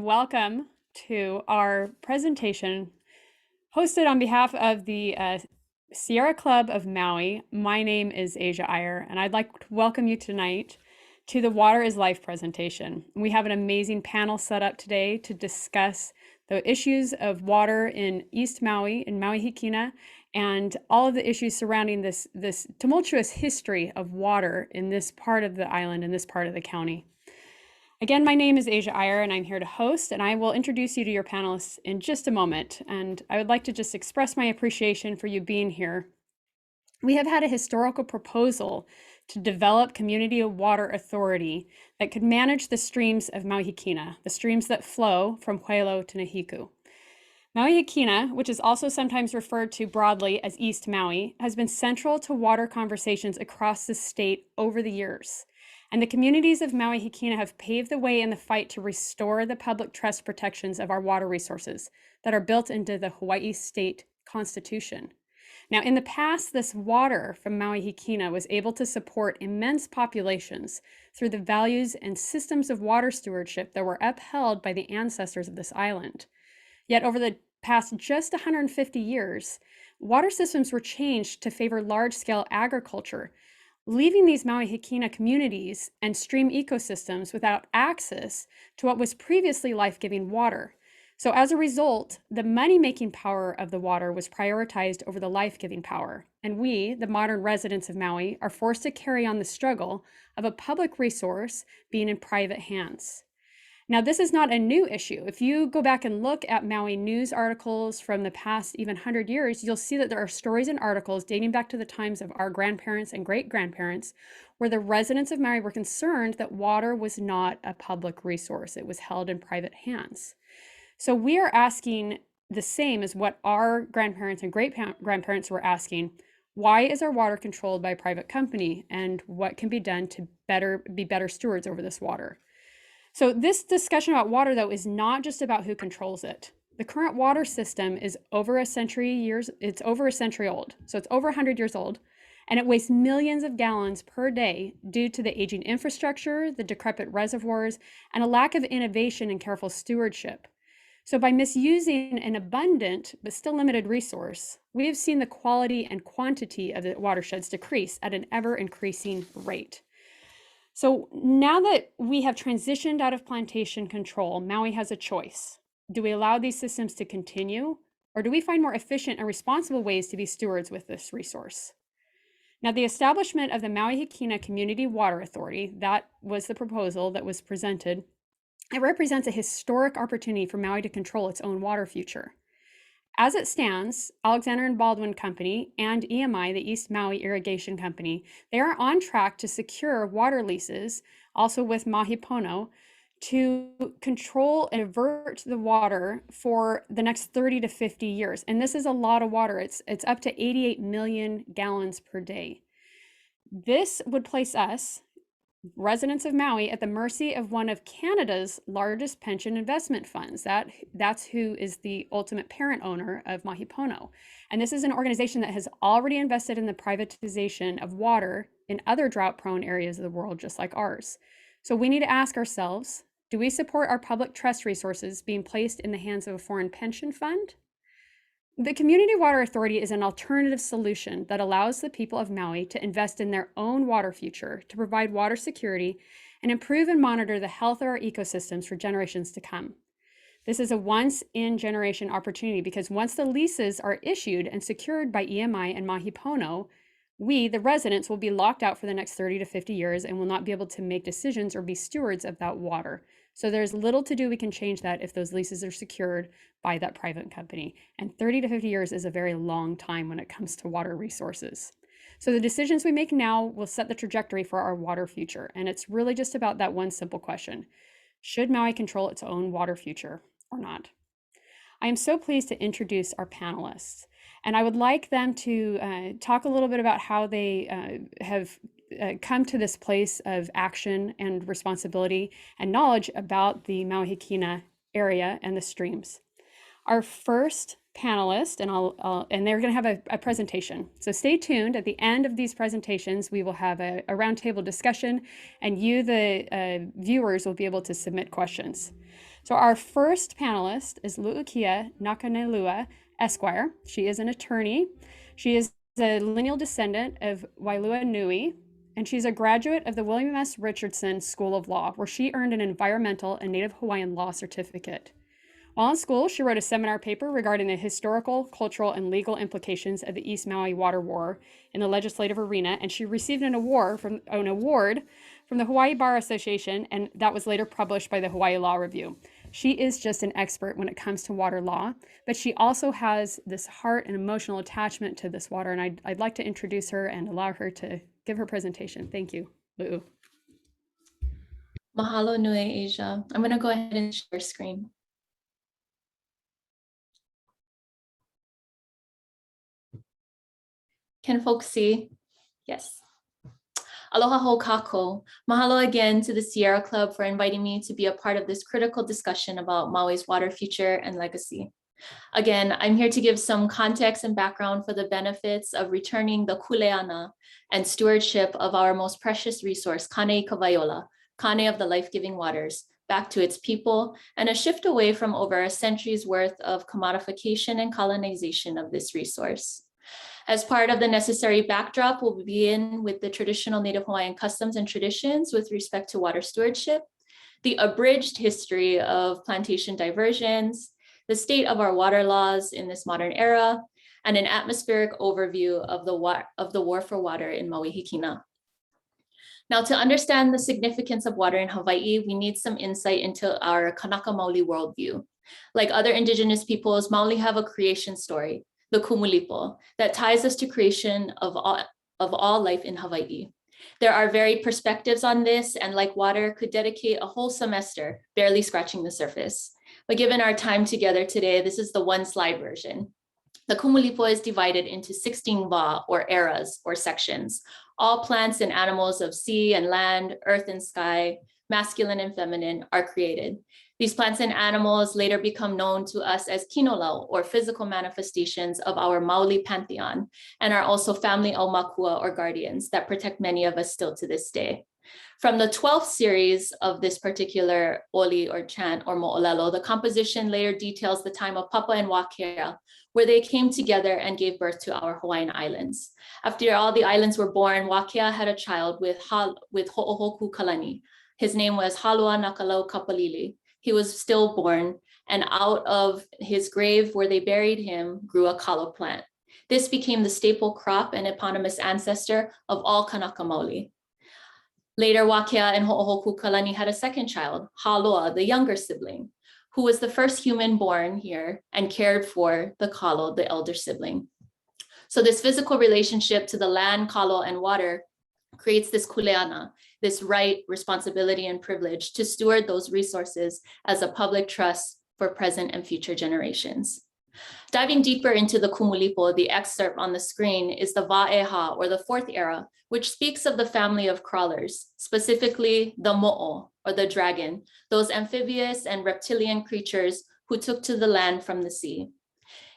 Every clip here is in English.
welcome to our presentation hosted on behalf of the Sierra Club of Maui. My name is Asia Iyer, and I'd like to welcome you tonight to the Water is Life presentation. We have an amazing panel set up today to discuss the issues of water in East Maui, in Maui Hikina, and all of the issues surrounding this tumultuous history of water in this part of the island, in this part of the county. Again, my name is Asia Iyer, and I'm here to host, and I will introduce you to your panelists in just a moment. And I would like to just express my appreciation for you being here. We have had a historical proposal to develop community water authority that could manage the streams of Maui Hikina, the streams that flow from Hilo to Nahiku. Maui Hikina, which is also sometimes referred to broadly as East Maui, has been central to water conversations across the state over the years. And the communities of Maui Hikina have paved the way in the fight to restore the public trust protections of our water resources that are built into the Hawaii State Constitution. Now, in the past, this water from Maui Hikina was able to support immense populations through the values and systems of water stewardship that were upheld by the ancestors of this island. Yet over the past just 150 years, water systems were changed to favor large-scale agriculture, leaving these Maui Hikina communities and stream ecosystems without access to what was previously life-giving water. So as a result, the money-making power of the water was prioritized over the life-giving power. And we, the modern residents of Maui, are forced to carry on the struggle of a public resource being in private hands. Now, this is not a new issue. If you go back and look at Maui news articles from the past even 100 years, you'll see that there are stories and articles dating back to the times of our grandparents and great-grandparents, where the residents of Maui were concerned that water was not a public resource. It was held in private hands. So we are asking the same as what our grandparents and great-grandparents were asking. Why is our water controlled by a private company, and what can be done to be better stewards over this water? So this discussion about water, though, is not just about who controls it. The current water system is over a century old. So it's over 100 years old, and it wastes millions of gallons per day due to the aging infrastructure, the decrepit reservoirs, and a lack of innovation and careful stewardship. So by misusing an abundant but still limited resource, we have seen the quality and quantity of the watersheds decrease at an ever-increasing rate. So now that we have transitioned out of plantation control, Maui has a choice. Do we allow these systems to continue, or do we find more efficient and responsible ways to be stewards with this resource? Now, the establishment of the Maui Hikina Community Water Authority, that was the proposal that was presented. It represents a historic opportunity for Maui to control its own water future. As it stands, Alexander and Baldwin Company and EMI, the East Maui Irrigation Company, they are on track to secure water leases, also with Mahipono, to control and avert the water for the next 30 to 50 years. And this is a lot of water. It's up to 88 million gallons per day. This would place us, residents of Maui, at the mercy of one of Canada's largest pension investment funds. That's who is the ultimate parent owner of Mahipono. And this is an organization that has already invested in the privatization of water in other drought-prone areas of the world, just like ours. So we need to ask ourselves, do we support our public trust resources being placed in the hands of a foreign pension fund? The Community Water Authority is an alternative solution that allows the people of Maui to invest in their own water future, to provide water security, and improve and monitor the health of our ecosystems for generations to come. This is a once-in-generation opportunity because once the leases are issued and secured by EMI and Mahipono, we, the residents, will be locked out for the next 30 to 50 years and will not be able to make decisions or be stewards of that water. So there's little to do we can change that if those leases are secured by that private company. And 30 to 50 years is a very long time when it comes to water resources. So the decisions we make now will set the trajectory for our water future. And it's really just about that one simple question. Should Maui control its own water future or not? I am so pleased to introduce our panelists. And I would like them to talk a little bit about how they have come to this place of action and responsibility and knowledge about the Maui Hikina area and the streams. Our first panelist, and they're going to have a presentation. So stay tuned. At the end of these presentations, we will have a roundtable discussion, and you, the viewers, will be able to submit questions. So our first panelist is Lu'ukia Nakanelua Esquire. She is an attorney. She is a lineal descendant of Wailua Nui, and she's a graduate of the William S. Richardson School of Law, where she earned an environmental and Native Hawaiian law certificate. While in school, she wrote a seminar paper regarding the historical, cultural, and legal implications of the East Maui water war in the legislative arena, and she received an award from the Hawaii Bar Association, and that was later published by the Hawaii Law Review. She is just an expert when it comes to water law, but she also has this heart and emotional attachment to this water, and I'd like to introduce her and allow her to give her presentation. Thank you, Lu'u. Mahalo nui, Asia. I'm going to go ahead and share screen. Can folks see? Yes. Aloha ho kako. Mahalo again to the Sierra Club for inviting me to be a part of this critical discussion about Maui's water future and legacy. Again, I'm here to give some context and background for the benefits of returning the kuleana and stewardship of our most precious resource, Kane Kawaiola, Kane of the life-giving waters, back to its people, and a shift away from over a century's worth of commodification and colonization of this resource. As part of the necessary backdrop, we'll begin with the traditional Native Hawaiian customs and traditions with respect to water stewardship, the abridged history of plantation diversions, the state of our water laws in this modern era, and an atmospheric overview of the war for water in Maui Hikina. Now, to understand the significance of water in Hawaii, we need some insight into our Kanaka Maoli worldview. Like other indigenous peoples, Maoli have a creation story, the Kumulipo, that ties us to creation of all life in Hawaii. There are varied perspectives on this, and like water, could dedicate a whole semester barely scratching the surface. But given our time together today, this is the one slide version. The Kumulipo is divided into 16 wa, or eras, or sections. All plants and animals of sea and land, earth and sky, masculine and feminine, are created. These plants and animals later become known to us as kinolau, or physical manifestations of our Maoli pantheon, and are also family aumakua, or guardians, that protect many of us still to this day. From the 12th series of this particular oli or chant or mo'olelo, the composition later details the time of Papa and Wakea, where they came together and gave birth to our Hawaiian islands. After all the islands were born, Wakea had a child with Ho'ohoku Kalani. His name was Halua Nakalau Kapalili. He was stillborn, and out of his grave where they buried him grew a kalo plant. This became the staple crop and eponymous ancestor of all Kanaka Maoli. Later, Wakea and Ho'ohoku Kalani had a second child, Haloa, the younger sibling, who was the first human born here and cared for the kalo, the elder sibling. So this physical relationship to the land, kalo, and water creates this kuleana, this right, responsibility, and privilege to steward those resources as a public trust for present and future generations. Diving deeper into the Kumulipo, the excerpt on the screen is the Va'eha, or the fourth era, which speaks of the family of crawlers, specifically the mo'o, or the dragon, those amphibious and reptilian creatures who took to the land from the sea.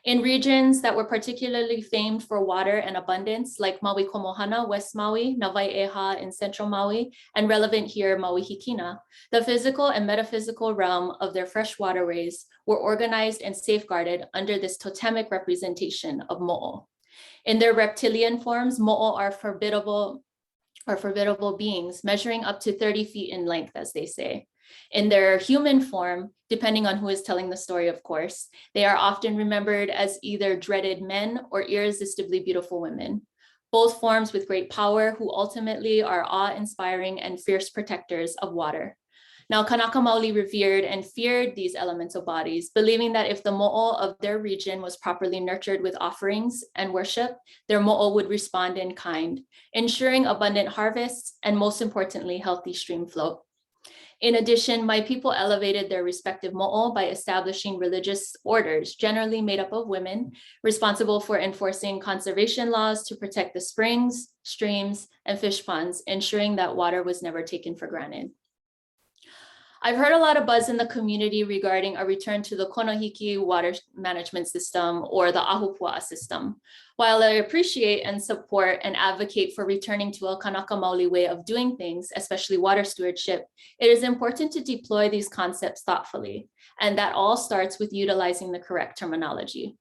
In regions that were particularly famed for water and abundance, like Maui Komohana, West Maui, Nawai'eha in Central Maui, and relevant here, Maui Hikina, the physical and metaphysical realm of their fresh waterways were organized and safeguarded under this totemic representation of mo'o. In their reptilian forms, mo'o are formidable beings, measuring up to 30 feet in length, as they say. In their human form, depending on who is telling the story, of course, they are often remembered as either dreaded men or irresistibly beautiful women, both forms with great power who ultimately are awe-inspiring and fierce protectors of water. Now, Kanaka Maoli revered and feared these elemental bodies, believing that if the mo'o of their region was properly nurtured with offerings and worship, their mo'o would respond in kind, ensuring abundant harvests and, most importantly, healthy stream flow. In addition, my people elevated their respective mo'o by establishing religious orders, generally made up of women, responsible for enforcing conservation laws to protect the springs, streams, and fish ponds, ensuring that water was never taken for granted. I've heard a lot of buzz in the community regarding a return to the Konohiki water management system or the Ahupua'a system. While I appreciate and support and advocate for returning to a Kanaka Maoli way of doing things, especially water stewardship, it is important to deploy these concepts thoughtfully. And that all starts with utilizing the correct terminology.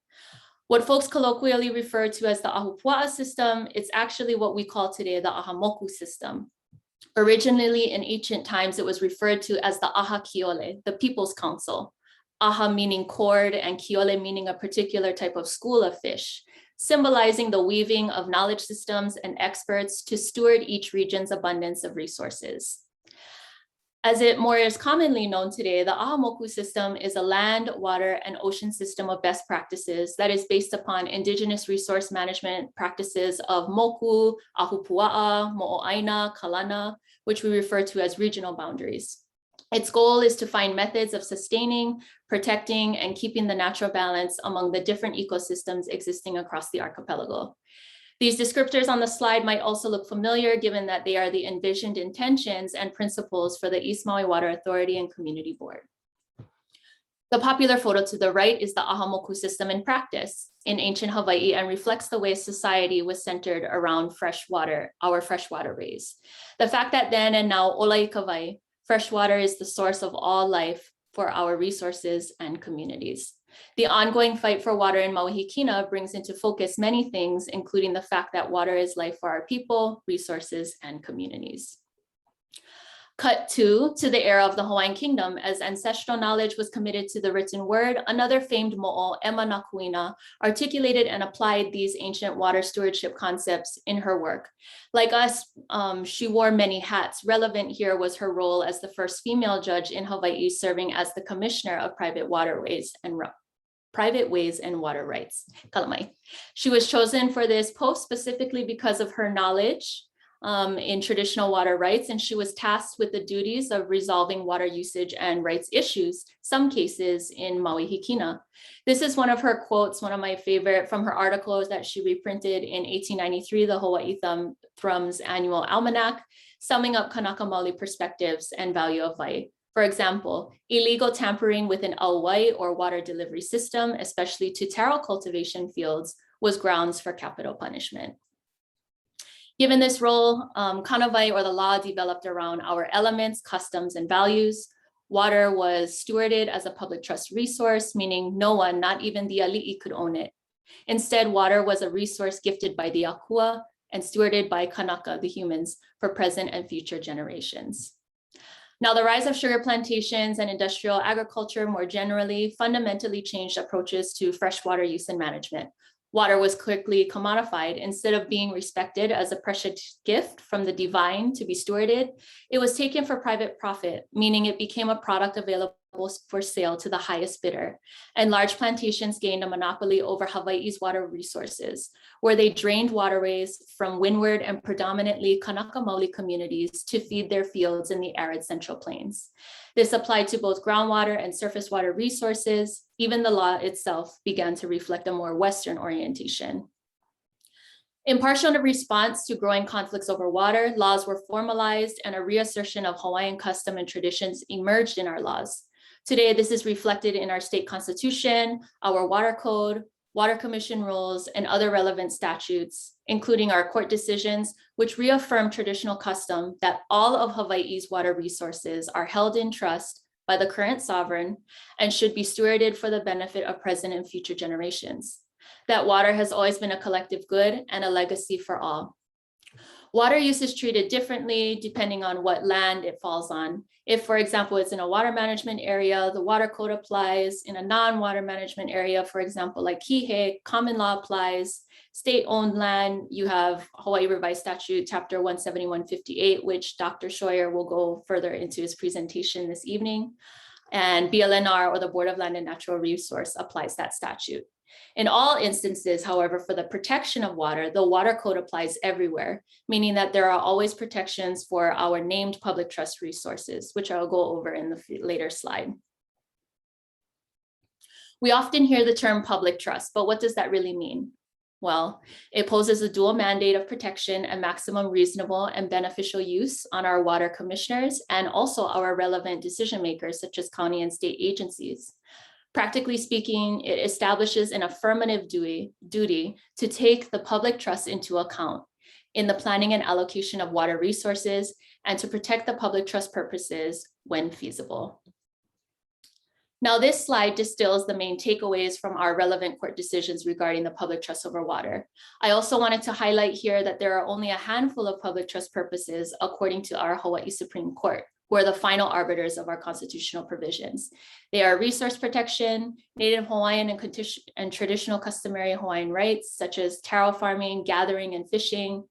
What folks colloquially refer to as the Ahupua'a system, it's actually what we call today the Ahamoku system. Originally, in ancient times, it was referred to as the Aha Kiole, the People's Council. Aha meaning cord and Kiole meaning a particular type of school of fish, symbolizing the weaving of knowledge systems and experts to steward each region's abundance of resources. As it more is commonly known today, the Ahamoku system is a land, water, and ocean system of best practices that is based upon indigenous resource management practices of moku, ahupua'a, mo'oaina, kalana, which we refer to as regional boundaries. Its goal is to find methods of sustaining, protecting, and keeping the natural balance among the different ecosystems existing across the archipelago. These descriptors on the slide might also look familiar given that they are the envisioned intentions and principles for the East Maui Water Authority and Community Board. The popular photo to the right is the Ahamoku system in practice in ancient Hawaii and reflects the way society was centered around freshwater, our freshwater ways. The fact that then and now, olai kawai, freshwater is the source of all life for our resources and communities. The ongoing fight for water in Maui Hikina brings into focus many things, including the fact that water is life for our people, resources, and communities. Cut to the era of the Hawaiian Kingdom, as ancestral knowledge was committed to the written word, another famed mo'o, Emma Nakuina, articulated and applied these ancient water stewardship concepts in her work. Like us, she wore many hats. Relevant here was her role as the first female judge in Hawaii, serving as the commissioner of private ways and water rights. Kalamai. She was chosen for this post specifically because of her knowledge in traditional water rights, and she was tasked with the duties of resolving water usage and rights issues, some cases in Maui Hikina. This is one of her quotes, one of my favorite from her articles that she reprinted in 1893, the Hawaii Thrum's annual almanac, summing up Kanaka Maoli perspectives and value of wai. For example, illegal tampering with an auwai or water delivery system, especially to taro cultivation fields, was grounds for capital punishment. Given this role, kanawai or the law developed around our elements, customs, and values. Water was stewarded as a public trust resource, meaning no one, not even the ali'i, could own it. Instead, water was a resource gifted by the akua and stewarded by Kanaka, the humans, for present and future generations. Now, the rise of sugar plantations and industrial agriculture more generally fundamentally changed approaches to freshwater use and management. Water was quickly commodified. Instead of being respected as a precious gift from the divine to be stewarded, it was taken for private profit, meaning it became a product available for sale to the highest bidder. And large plantations gained a monopoly over Hawaii's water resources, where they drained waterways from windward and predominantly Kanaka Maoli communities to feed their fields in the arid Central Plains. This applied to both groundwater and surface water resources. Even the law itself began to reflect a more Western orientation. In partial response to growing conflicts over water, laws were formalized and a reassertion of Hawaiian custom and traditions emerged in our laws. Today, this is reflected in our state constitution, our water code, water commission rules, and other relevant statutes, including our court decisions, which reaffirm traditional custom that all of Hawaii's water resources are held in trust by the current sovereign and should be stewarded for the benefit of present and future generations. That water has always been a collective good and a legacy for all. Water use is treated differently depending on what land it falls on. If, for example, it's in a water management area, the water code applies. In a non-water management area, for example, like Kihei, common law applies. State-owned land, you have Hawaii Revised Statute, Chapter 17158, which Dr. Scheuer will go further into his presentation this evening. And BLNR, or the Board of Land and Natural Resource, applies that statute. In all instances, however, for the protection of water, the water code applies everywhere, meaning that there are always protections for our named public trust resources, which I'll go over in the later slide. We often hear the term public trust, but what does that really mean? Well, it poses a dual mandate of protection and maximum reasonable and beneficial use on our water commissioners and also our relevant decision makers, such as county and state agencies. Practically speaking, it establishes an affirmative duty to take the public trust into account in the planning and allocation of water resources and to protect the public trust purposes when feasible. Now, this slide distills the main takeaways from our relevant court decisions regarding the public trust over water. I also wanted to highlight here that there are only a handful of public trust purposes according to our Hawaii Supreme Court, who are the final arbiters of our constitutional provisions. They are resource protection, Native Hawaiian and traditional customary Hawaiian rights, such as taro farming, gathering, and fishing,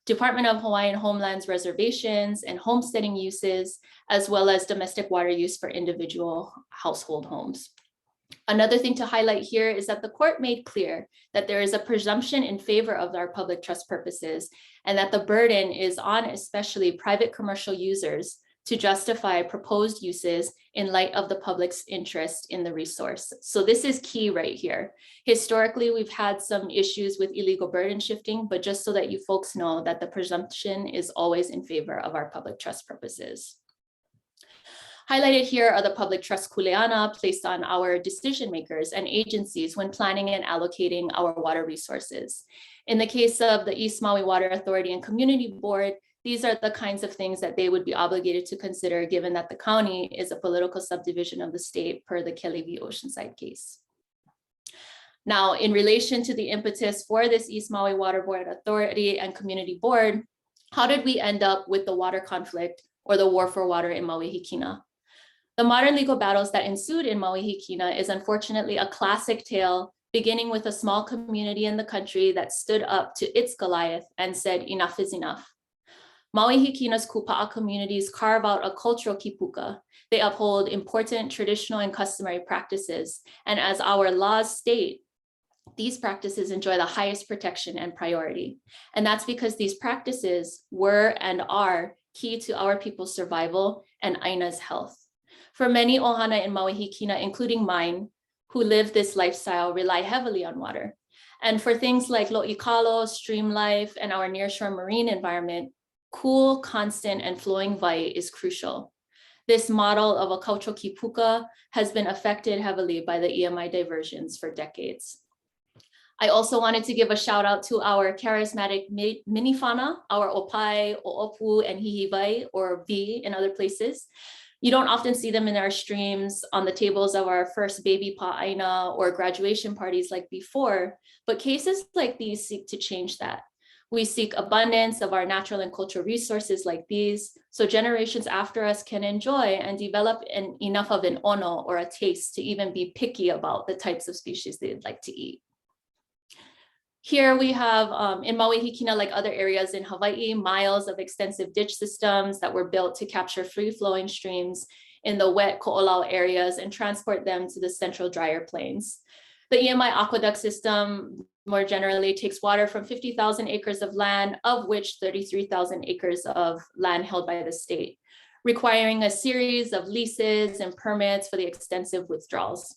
Department of Hawaiian Homelands reservations and homesteading uses, as well as domestic water use for individual household homes. Another thing to highlight here is that the court made clear that there is a presumption in favor of our public trust purposes and that the burden is on especially private commercial users to justify proposed uses in light of the public's interest in the resource. So this is key right here. Historically, we've had some issues with illegal burden shifting, but just so that you folks know that the presumption is always in favor of our public trust purposes. Highlighted here are the public trust kuleana placed on our decision makers and agencies when planning and allocating our water resources. In the case of the East Maui Water Authority and Community Board, these are the kinds of things that they would be obligated to consider given that the county is a political subdivision of the state per the Kelly v. Oceanside case. Now, in relation to the impetus for this East Maui Water Board Authority and Community Board, how did we end up with the water conflict or the war for water in Maui Hikina? The modern legal battles that ensued in Maui Hikina is unfortunately a classic tale, beginning with a small community in the country that stood up to its Goliath and said, enough is enough. Maui Hikina's kupa'a communities carve out a cultural kipuka. They uphold important traditional and customary practices. And as our laws state, these practices enjoy the highest protection and priority. And that's because these practices were and are key to our people's survival and Aina's health. For many ohana in Maui Hikina, including mine, who live this lifestyle, rely heavily on water. And for things like lo'ikalo, stream life, and our nearshore marine environment, cool, constant, and flowing wai is crucial. This model of a cultural kipuka has been affected heavily by the EMI diversions for decades. I also wanted to give a shout out to our charismatic minifana, our opai, oopu, and hihiwai, or V in other places. You don't often see them in our streams on the tables of our first baby pa'aina or graduation parties like before, but cases like these seek to change that. We seek abundance of our natural and cultural resources like these, so generations after us can enjoy and develop enough of an ono or a taste to even be picky about the types of species they'd like to eat. Here we have in Maui Hikina, like other areas in Hawaii, miles of extensive ditch systems that were built to capture free-flowing streams in the wet ko'olau areas and transport them to the central drier plains. The EMI aqueduct system more generally takes water from 50,000 acres of land, of which 33,000 acres of land held by the state, requiring a series of leases and permits for the extensive withdrawals.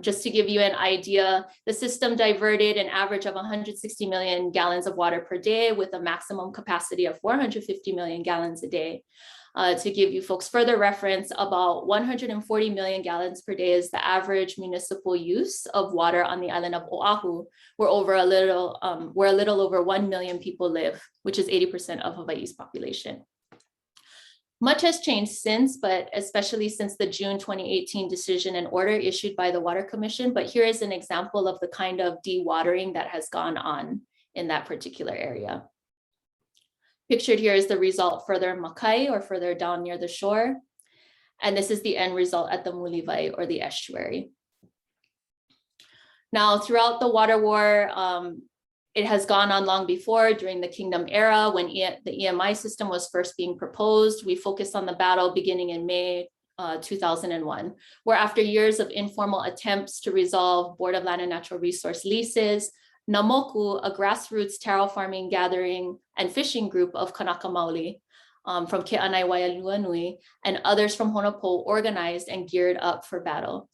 Just to give you an idea, the system diverted an average of 160 million gallons of water per day with a maximum capacity of 450 million gallons a day. To give you folks further reference, about 140 million gallons per day is the average municipal use of water on the island of Oahu, where a little over 1 million people live, which is 80% of Hawaii's population. Much has changed since, but especially since the June 2018 decision and order issued by the Water Commission. But here is an example of the kind of dewatering that has gone on in that particular area. Pictured here is the result further Makai or further down near the shore. And this is the end result at the Muliwai or the estuary. Now, throughout the water war, it has gone on long before during the Kingdom era when the EMI system was first being proposed. We focused on the battle beginning in May 2001, where after years of informal attempts to resolve Board of Land and Natural Resource leases, Namoku, a grassroots taro farming, gathering, and fishing group of Kanaka Maoli, from Ke'anai Waialuanui, and others from Honopo organized and geared up for battle.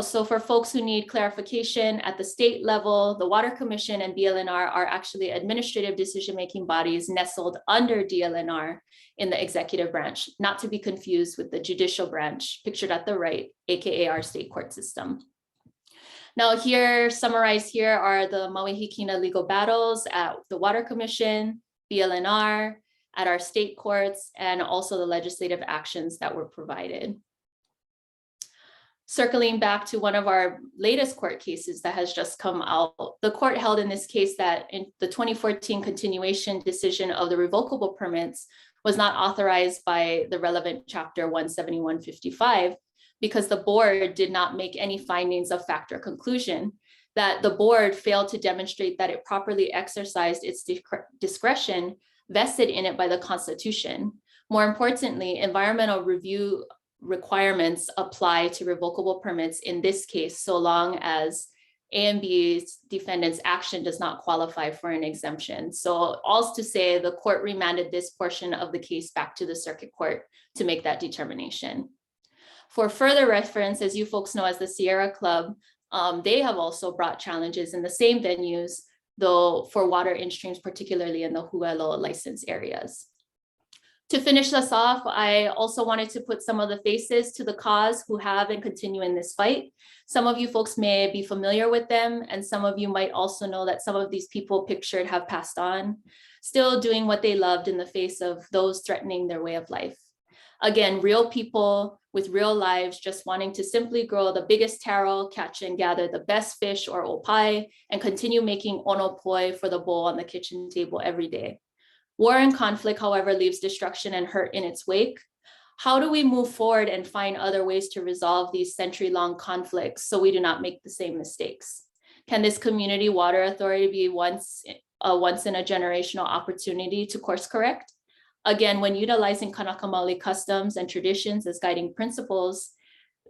So for folks who need clarification, at the state level, the Water Commission and DLNR are actually administrative decision-making bodies nestled under DLNR in the executive branch, not to be confused with the judicial branch pictured at the right, AKA our state court system. Now here, summarized here are the Maui Hikina legal battles at the Water Commission, DLNR, at our state courts, and also the legislative actions that were provided. Circling back to one of our latest court cases that has just come out, the court held in this case that in the 2014 continuation decision of the revocable permits was not authorized by the relevant chapter 17155 because the board did not make any findings of fact or conclusion, that the board failed to demonstrate that it properly exercised its discretion vested in it by the Constitution. More importantly, environmental review requirements apply to revocable permits in this case, so long as A and B's defendant's action does not qualify for an exemption. So all's to say, the court remanded this portion of the case back to the circuit court to make that determination. For further reference, as you folks know, as the Sierra Club, they have also brought challenges in the same venues, though for water in streams, particularly in the Huelo license areas. To finish us off, I also wanted to put some of the faces to the cause who have and continue in this fight. Some of you folks may be familiar with them, and some of you might also know that some of these people pictured have passed on, still doing what they loved in the face of those threatening their way of life. Again, real people with real lives just wanting to simply grow the biggest taro, catch and gather the best fish or opai, and continue making ono poi for the bowl on the kitchen table every day. War and conflict, however, leaves destruction and hurt in its wake. How do we move forward and find other ways to resolve these century-long conflicts so we do not make the same mistakes? Can this community water authority be once in a generational opportunity to course correct? Again, when utilizing Kanaka Maoli customs and traditions as guiding principles,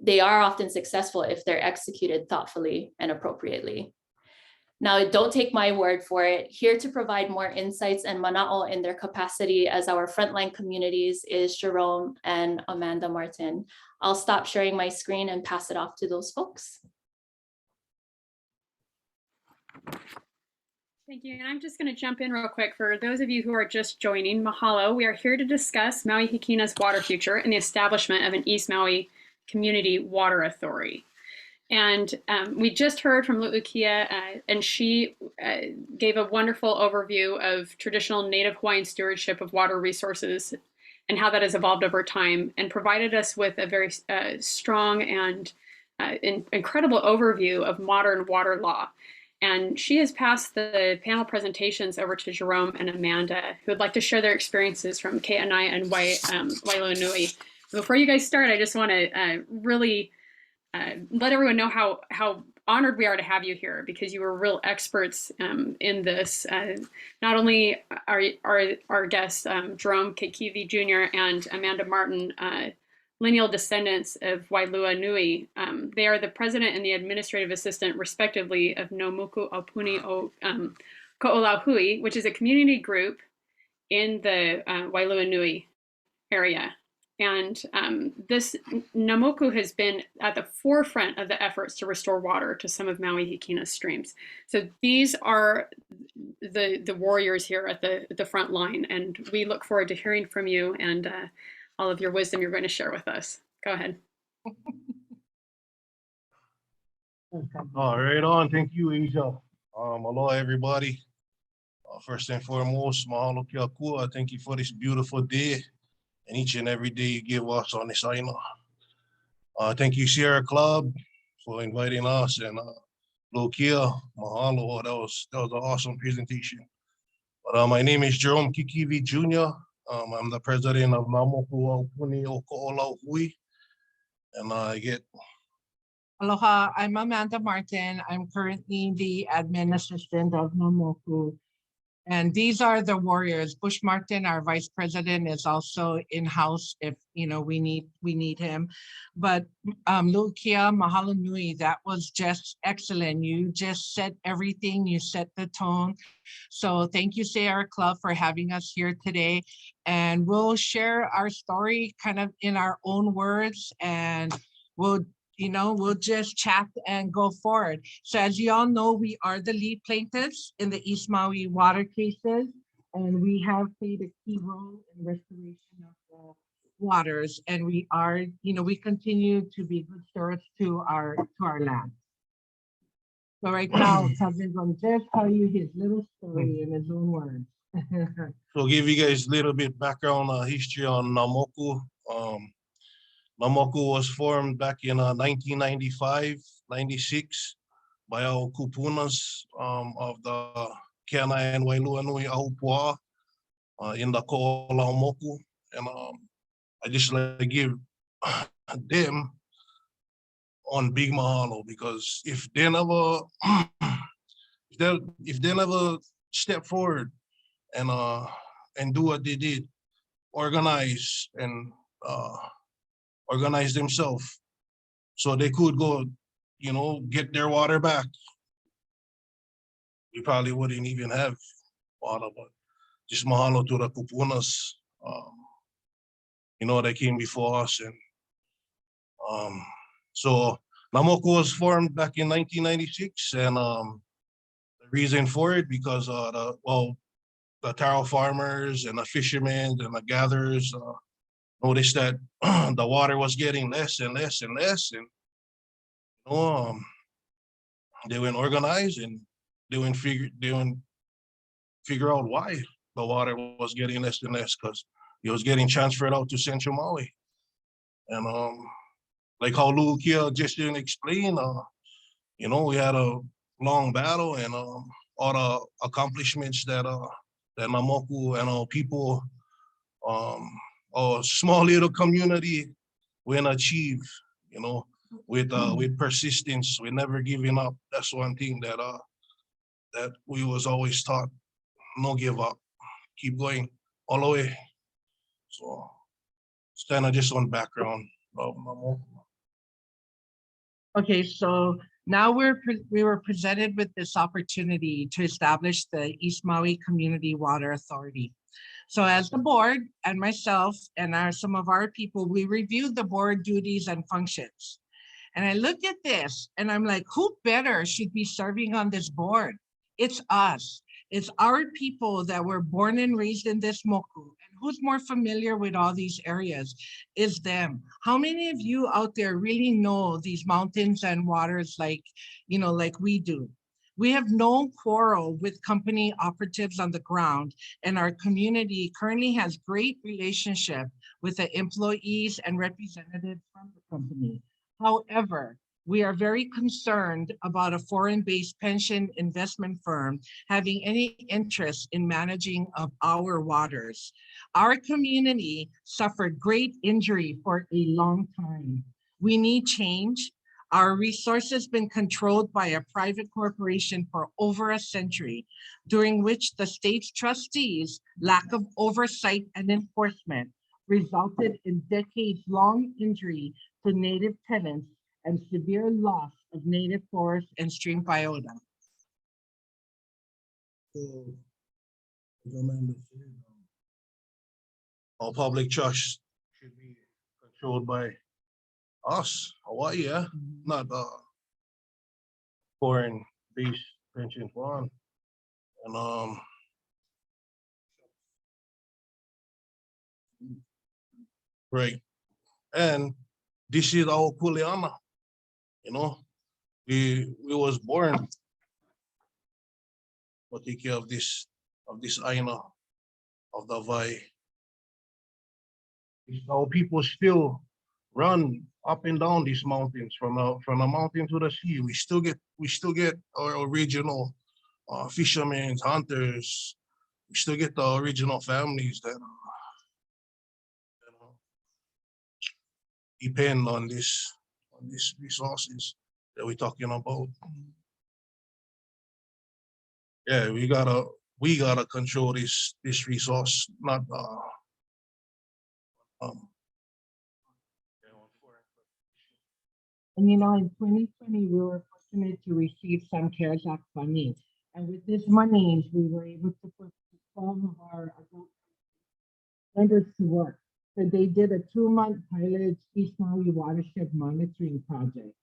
they are often successful if they're executed thoughtfully and appropriately. Now, don't take my word for it. Here to provide more insights and mana'o in their capacity as our frontline communities is Jerome and Amanda Martin. I'll stop sharing my screen and pass it off to those folks. Thank you. And I'm just going to jump in real quick. For those of you who are just joining, mahalo. We are here to discuss Maui Hikina's water future and the establishment of an East Maui Community Water Authority. And we just heard from Lu'ukia, and she gave a wonderful overview of traditional Native Hawaiian stewardship of water resources and how that has evolved over time, and provided us with a very strong and incredible overview of modern water law. And she has passed the panel presentations over to Jerome and Amanda, who would like to share their experiences from Ke'anai and Wailuanui. Before you guys start, I just want to really let everyone know how honored we are to have you here, because you are real experts in this. Not only are our guests Jerome Kekivi Jr. and Amanda Martin lineal descendants of Wailuanui, they are the president and the administrative assistant, respectively, of Nomuku Aupuni o Ko'olauhui, which is a community group in the Wailuanui area. And this Namoku has been at the forefront of the efforts to restore water to some of Maui Hikina's streams. So these are the warriors here at the front line, and we look forward to hearing from you and all of your wisdom you're going to share with us. Go ahead. Right on. Thank you, Asia. Aloha, everybody. First and foremost, mahalo kia kua. Thank you for this beautiful day and each and every day you give us on this island. Thank you, Sierra Club, for inviting us, and Lokia, mahalo. That was an awesome presentation. But my name is Jerome Kikivi Jr. I'm the president of Namoku Aupuni o Ko'olauhui, and I get. Aloha, I'm Amanda Martin. I'm currently the admin assistant of Namoku. And these are the warriors. Bush Martin, our vice president, is also in-house if we need him. But Lukia, mahalo nui, that was just excellent. You just set everything, you set the tone. So thank you, Sierra Club, for having us here today. And we'll share our story kind of in our own words, and we'll just chat and go forward. So as you all know, we are the lead plaintiffs in the East Maui water cases, and we have played a key role in restoration of the waters. And we are, we continue to be good stewards to our land. So right now, Cousin going to just tell you his little story in his own words. So give you guys a little bit background history on Namoku. Namoku was formed back in 1995, 96 by our kupunas of the Kena and Wailuanui Ahupua in the Ko'olaumoku. And I just like to give them on big mahalo, because if they never if they never step forward and do what they did, organize and organize themselves so they could go, get their water back, we probably wouldn't even have water. But just mahalo to the kupunas, that came before us. And so Namoku was formed back in 1996, and the reason for it because the taro farmers and the fishermen and the gatherers noticed that the water was getting less and less and less, and they went organized and they went figure out why the water was getting less and less, because it was getting transferred out to Central Maui. And like how Lukia just didn't explain, we had a long battle, and all the accomplishments that Namoku and our people, our small little community, went achieve, with persistence, with never giving up. That's one thing that that we was always taught: no give up, keep going all the way. So it's kind of just one background of Namoku. Okay, so now we were presented with this opportunity to establish the East Maui Community Water Authority. So as the board and myself and some of our people, we reviewed the board duties and functions. And I look at this and I'm like, who better should be serving on this board? It's us. It's our people that were born and raised in this moku. And who's more familiar with all these areas is them. How many of you out there really know these mountains and waters like we do? We have no quarrel with company operatives on the ground, and our community currently has great relationship with the employees and representatives from the company. However, we are very concerned about a foreign-based pension investment firm having any interest in managing of our waters. Our community suffered great injury for a long time. We need change. Our resources been controlled by a private corporation for over a century, during which the state's trustees' lack of oversight and enforcement resulted in decades-long injury to native tenants and severe loss of native forest and stream biota. So, all public trust should be controlled by us, Hawaii, yeah, not foreign-based pension fund. And right, and this is our kuleana. We was born to take care of this aina of the vai. Our people still run up and down these mountains from the mountain to the sea. We still get our original fishermen, hunters. We still get the original families that depend on these resources that we're talking about. Yeah, we gotta we gotta control this resource, not um, And you know, in 2020, we were fortunate to receive some CARES Act funding. And with this money, we were able to put 12 of our adult members to work. So they did a 2-month pilot East Maui watershed monitoring project.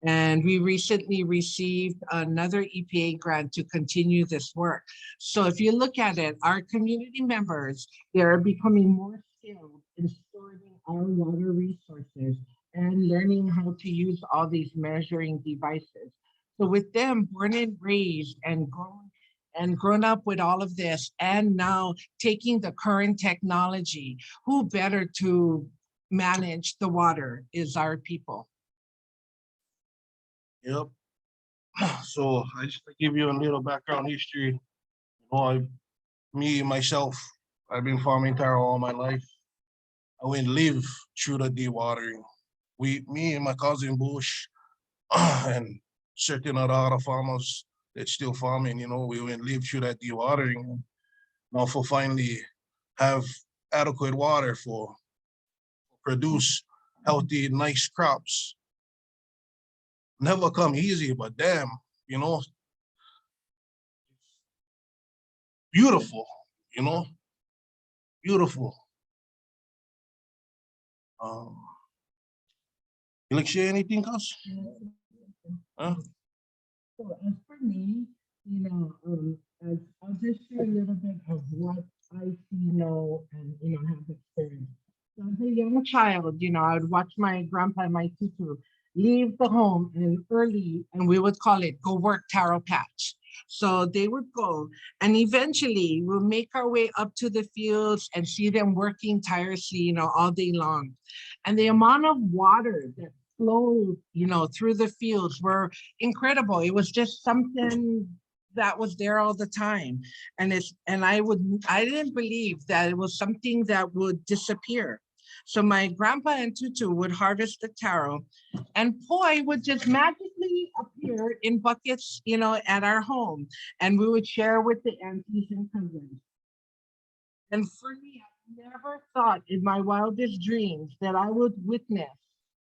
And we recently received another EPA grant to continue this work. So if you look at it, our community members, they're becoming more skilled in storing our water resources and learning how to use all these measuring devices. So with them born and raised and grown up with all of this, and now taking the current technology, who better to manage the water is our people. Yep. So I just to give you a little background history. You know, me myself, I've been farming taro all my life. I went live through the dewatering. Me and my cousin Bush, and certain other farmers that still farming, you know, we went live through that dewatering. Now for finally have adequate water for produce healthy, nice crops. Never come easy, but damn, you know, beautiful, you know, beautiful. Um, you like share anything else? Huh? So as for me, you know, as I'll just share a little bit of what I see, know, and have experienced. So as a young child, I would watch my grandpa and my tutu leave the home and early, and we would call it go work taro patch. So they would go, and eventually we'll make our way up to the fields and see them working tirelessly, all day long. And the amount of water that flowed, through the fields were incredible. It was just something that was there all the time. And I didn't believe that it was something that would disappear. So my grandpa and tutu would harvest the taro, and poi would just magically appear in buckets, at our home. And we would share with the aunties and cousins. And for me, I never thought in my wildest dreams that I would witness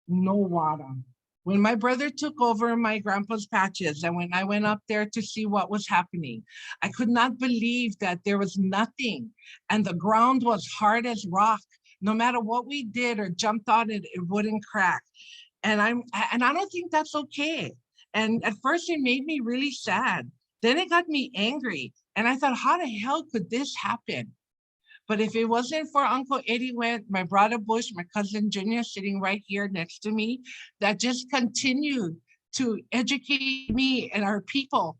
no water. When my brother took over my grandpa's patches and when I went up there to see what was happening, I could not believe that there was nothing and the ground was hard as rock. No matter what we did or jumped on it, it wouldn't crack. And I don't think that's okay. And at first it made me really sad. Then it got me angry. And I thought, how the hell could this happen? But if it wasn't for Uncle Eddie Went, my brother Bush, my cousin Junior sitting right here next to me, that just continued to educate me and our people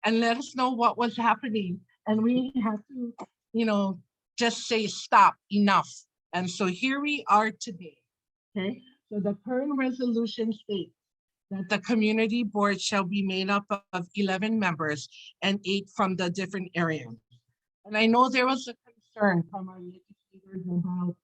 and let us know what was happening. And we had to, just say, stop, enough. And so here we are today, okay? So the current resolution states that the community board shall be made up of 11 members and 8 from the different areas. And I know there was a concern from our legislators about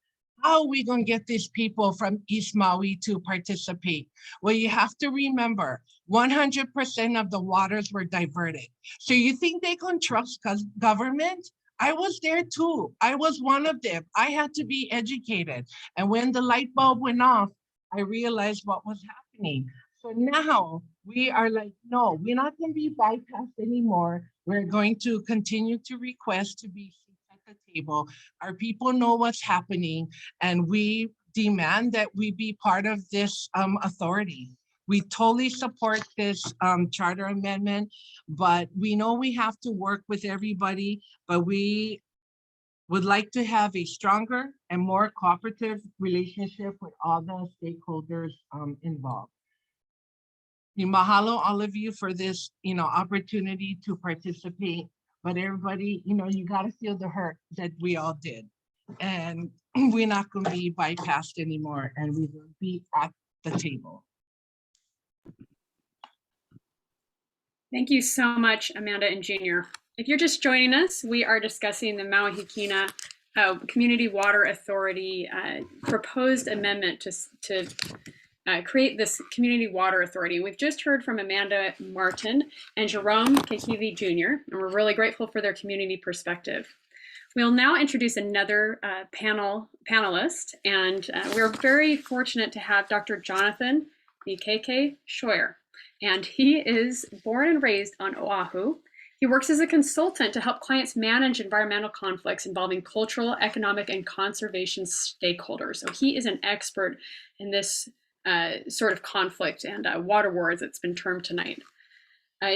how are we going to get these people from East Maui to participate? Well, you have to remember, 100% of the waters were diverted. So you think they can trust government? I was there too. I was one of them. I had to be educated. And when the light bulb went off, I realized what was happening. So now we are like, no, we're not going to be bypassed anymore. We're going to continue to request to be at the table. Our people know what's happening, and we demand that we be part of this authority. We totally support this charter amendment, but we know we have to work with everybody, but we would like to have a stronger and more cooperative relationship with all the stakeholders involved. Mahalo all of you for this, opportunity to participate. But everybody, you got to feel the hurt that we all did. And we're not going to be bypassed anymore, and we will be at the table. Thank you so much, Amanda and Junior. If you're just joining us, we are discussing the Maui Hikina Community Water Authority proposed amendment to create this community water authority. We've just heard from Amanda Martin and Jerome Kekivi Jr., and we're really grateful for their community perspective. We'll now introduce another panelist, and we're very fortunate to have Dr. Jonathan Bkk Scheuer, and he is born and raised on Oahu. He works as a consultant to help clients manage environmental conflicts involving cultural, economic, and conservation stakeholders. So he is an expert in this sort of conflict and water war, as it's been termed tonight.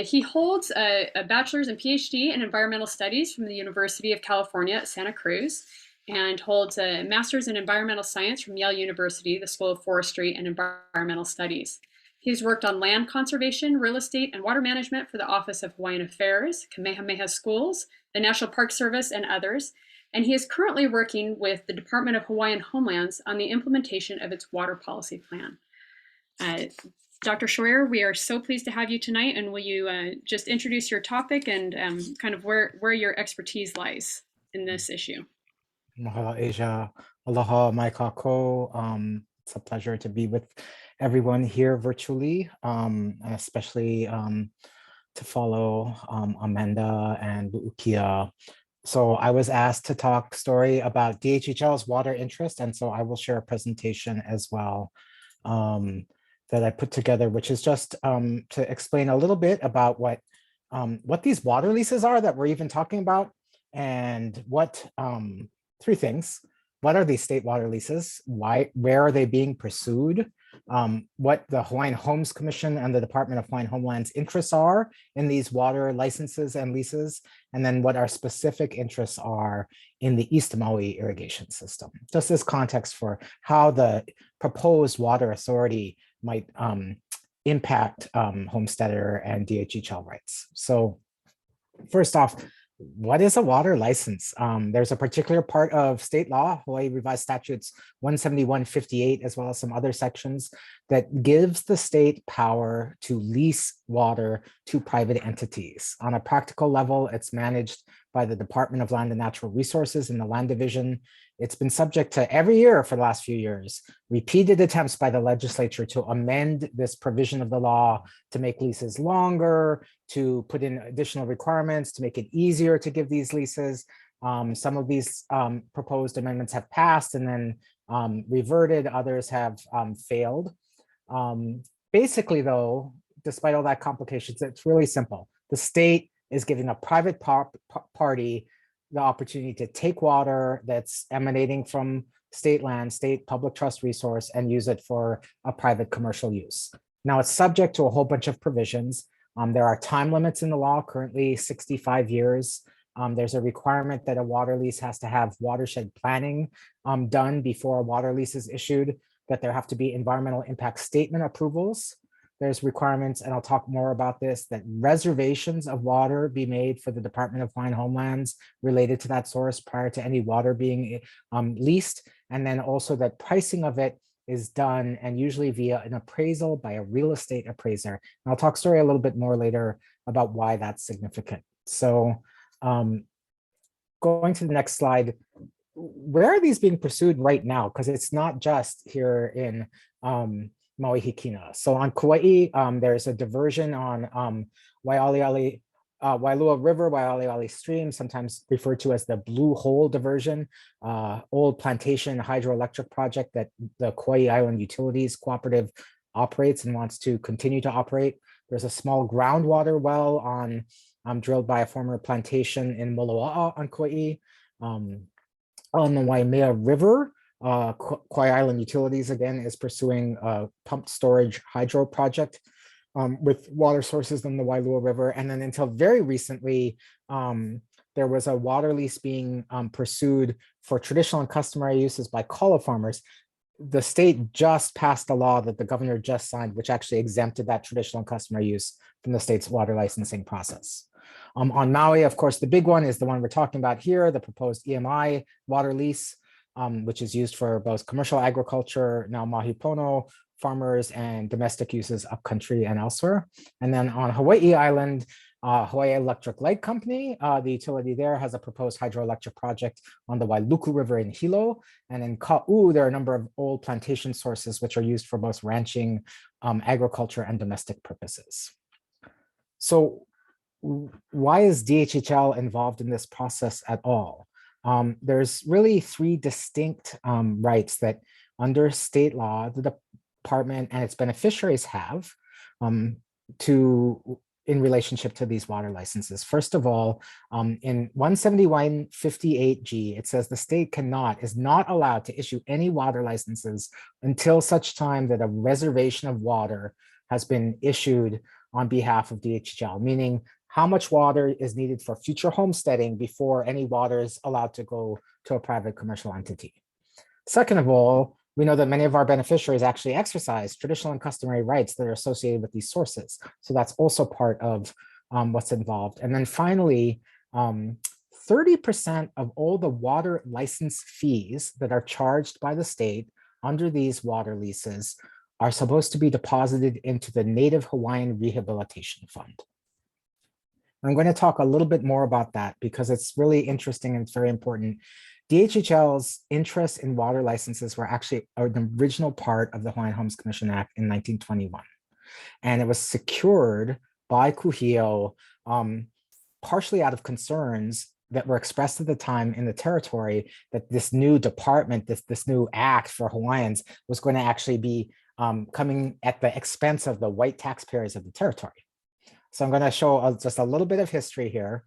He holds a bachelor's and PhD in environmental studies from the University of California at Santa Cruz, and holds a master's in environmental science from Yale University, the School of Forestry and Environmental Studies. He's worked on land conservation, real estate, and water management for the Office of Hawaiian Affairs, Kamehameha Schools, the National Park Service, and others. And he is currently working with the Department of Hawaiian Homelands on the implementation of its water policy plan. Dr. Scheuer, we are so pleased to have you tonight, and will you just introduce your topic and kind of where your expertise lies in this issue? Mahalo, Asia. Aloha, mai kako. It's a pleasure to be with everyone here virtually, especially to follow Amanda and Ukia. So I was asked to talk story about DHHL's water interest, and so I will share a presentation as well that I put together, which is just to explain a little bit about what these water leases are that we're even talking about, and what three things. What are these state water leases? Where are they being pursued? What the Hawaiian Homes Commission and the Department of Hawaiian Homelands interests are in these water licenses and leases, and then what our specific interests are in the East Maui irrigation system. Just as context for how the proposed water authority might impact homesteader and DHHL rights. So first off, what is a water license? There's a particular part of state law, Hawaii Revised Statutes 17158, as well as some other sections, that gives the state power to lease water to private entities. On a practical level, it's managed by the Department of Land and Natural Resources in the Land Division. It's been subject to, every year for the last few years, repeated attempts by the legislature to amend this provision of the law to make leases longer, to put in additional requirements, to make it easier to give these leases. Some of these proposed amendments have passed and then reverted, others have failed. Basically though, despite all that complications, it's really simple. The state is giving a private party the opportunity to take water that's emanating from state land, state public trust resource, and use it for a private commercial use. Now it's subject to a whole bunch of provisions. There are time limits in the law, currently 65 years. There's a requirement that a water lease has to have watershed planning done before a water lease is issued, that there have to be environmental impact statement approvals. There's requirements, and I'll talk more about this, that reservations of water be made for the Department of Hawaiian Homelands related to that source prior to any water being leased. And then also that pricing of it is done, and usually via an appraisal by a real estate appraiser. And I'll talk story a little bit more later about why that's significant. So going to the next slide, where are these being pursued right now? Because it's not just here in Maui Hikina. So on Kauai, there's a diversion on Waialeale, Wailua River, Waialeale Stream, sometimes referred to as the Blue Hole Diversion, old plantation hydroelectric project that the Kauai Island Utilities Cooperative operates and wants to continue to operate. There's a small groundwater well on drilled by a former plantation in Moloa'a on Kauai. On the Waimea River, Kauai Island Utilities again is pursuing a pumped storage hydro project with water sources in the Wailua River. And then until very recently, there was a water lease being pursued for traditional and customary uses by kalo farmers. The state just passed a law that the governor just signed, which actually exempted that traditional and customary use from the state's water licensing process. On Maui, of course, the big one is the one we're talking about here, the proposed EMI water lease, which is used for both commercial agriculture, now mahi pono, farmers, and domestic uses upcountry and elsewhere. And then on Hawaii Island, Hawaii Electric Light Company, the utility there, has a proposed hydroelectric project on the Wailuku River in Hilo. And in Ka'u, there are a number of old plantation sources which are used for both ranching, agriculture, and domestic purposes. So why is DHHL involved in this process at all? There's really three distinct rights that under state law, the department and its beneficiaries have in relationship to these water licenses. First of all, in 17158G, it says the state is not allowed to issue any water licenses until such time that a reservation of water has been issued on behalf of DHHL, meaning how much water is needed for future homesteading before any water is allowed to go to a private commercial entity. Second of all, we know that many of our beneficiaries actually exercise traditional and customary rights that are associated with these sources. So that's also part of what's involved. And then finally, 30% of all the water license fees that are charged by the state under these water leases are supposed to be deposited into the Native Hawaiian Rehabilitation Fund. I'm going to talk a little bit more about that because it's really interesting and it's very important. DHHL's interests in water licenses were actually an original part of the Hawaiian Homes Commission Act in 1921. And it was secured by Kuhio partially out of concerns that were expressed at the time in the territory that this new department, this new act for Hawaiians was going to actually be coming at the expense of the white taxpayers of the territory. So I'm going to show just a little bit of history here.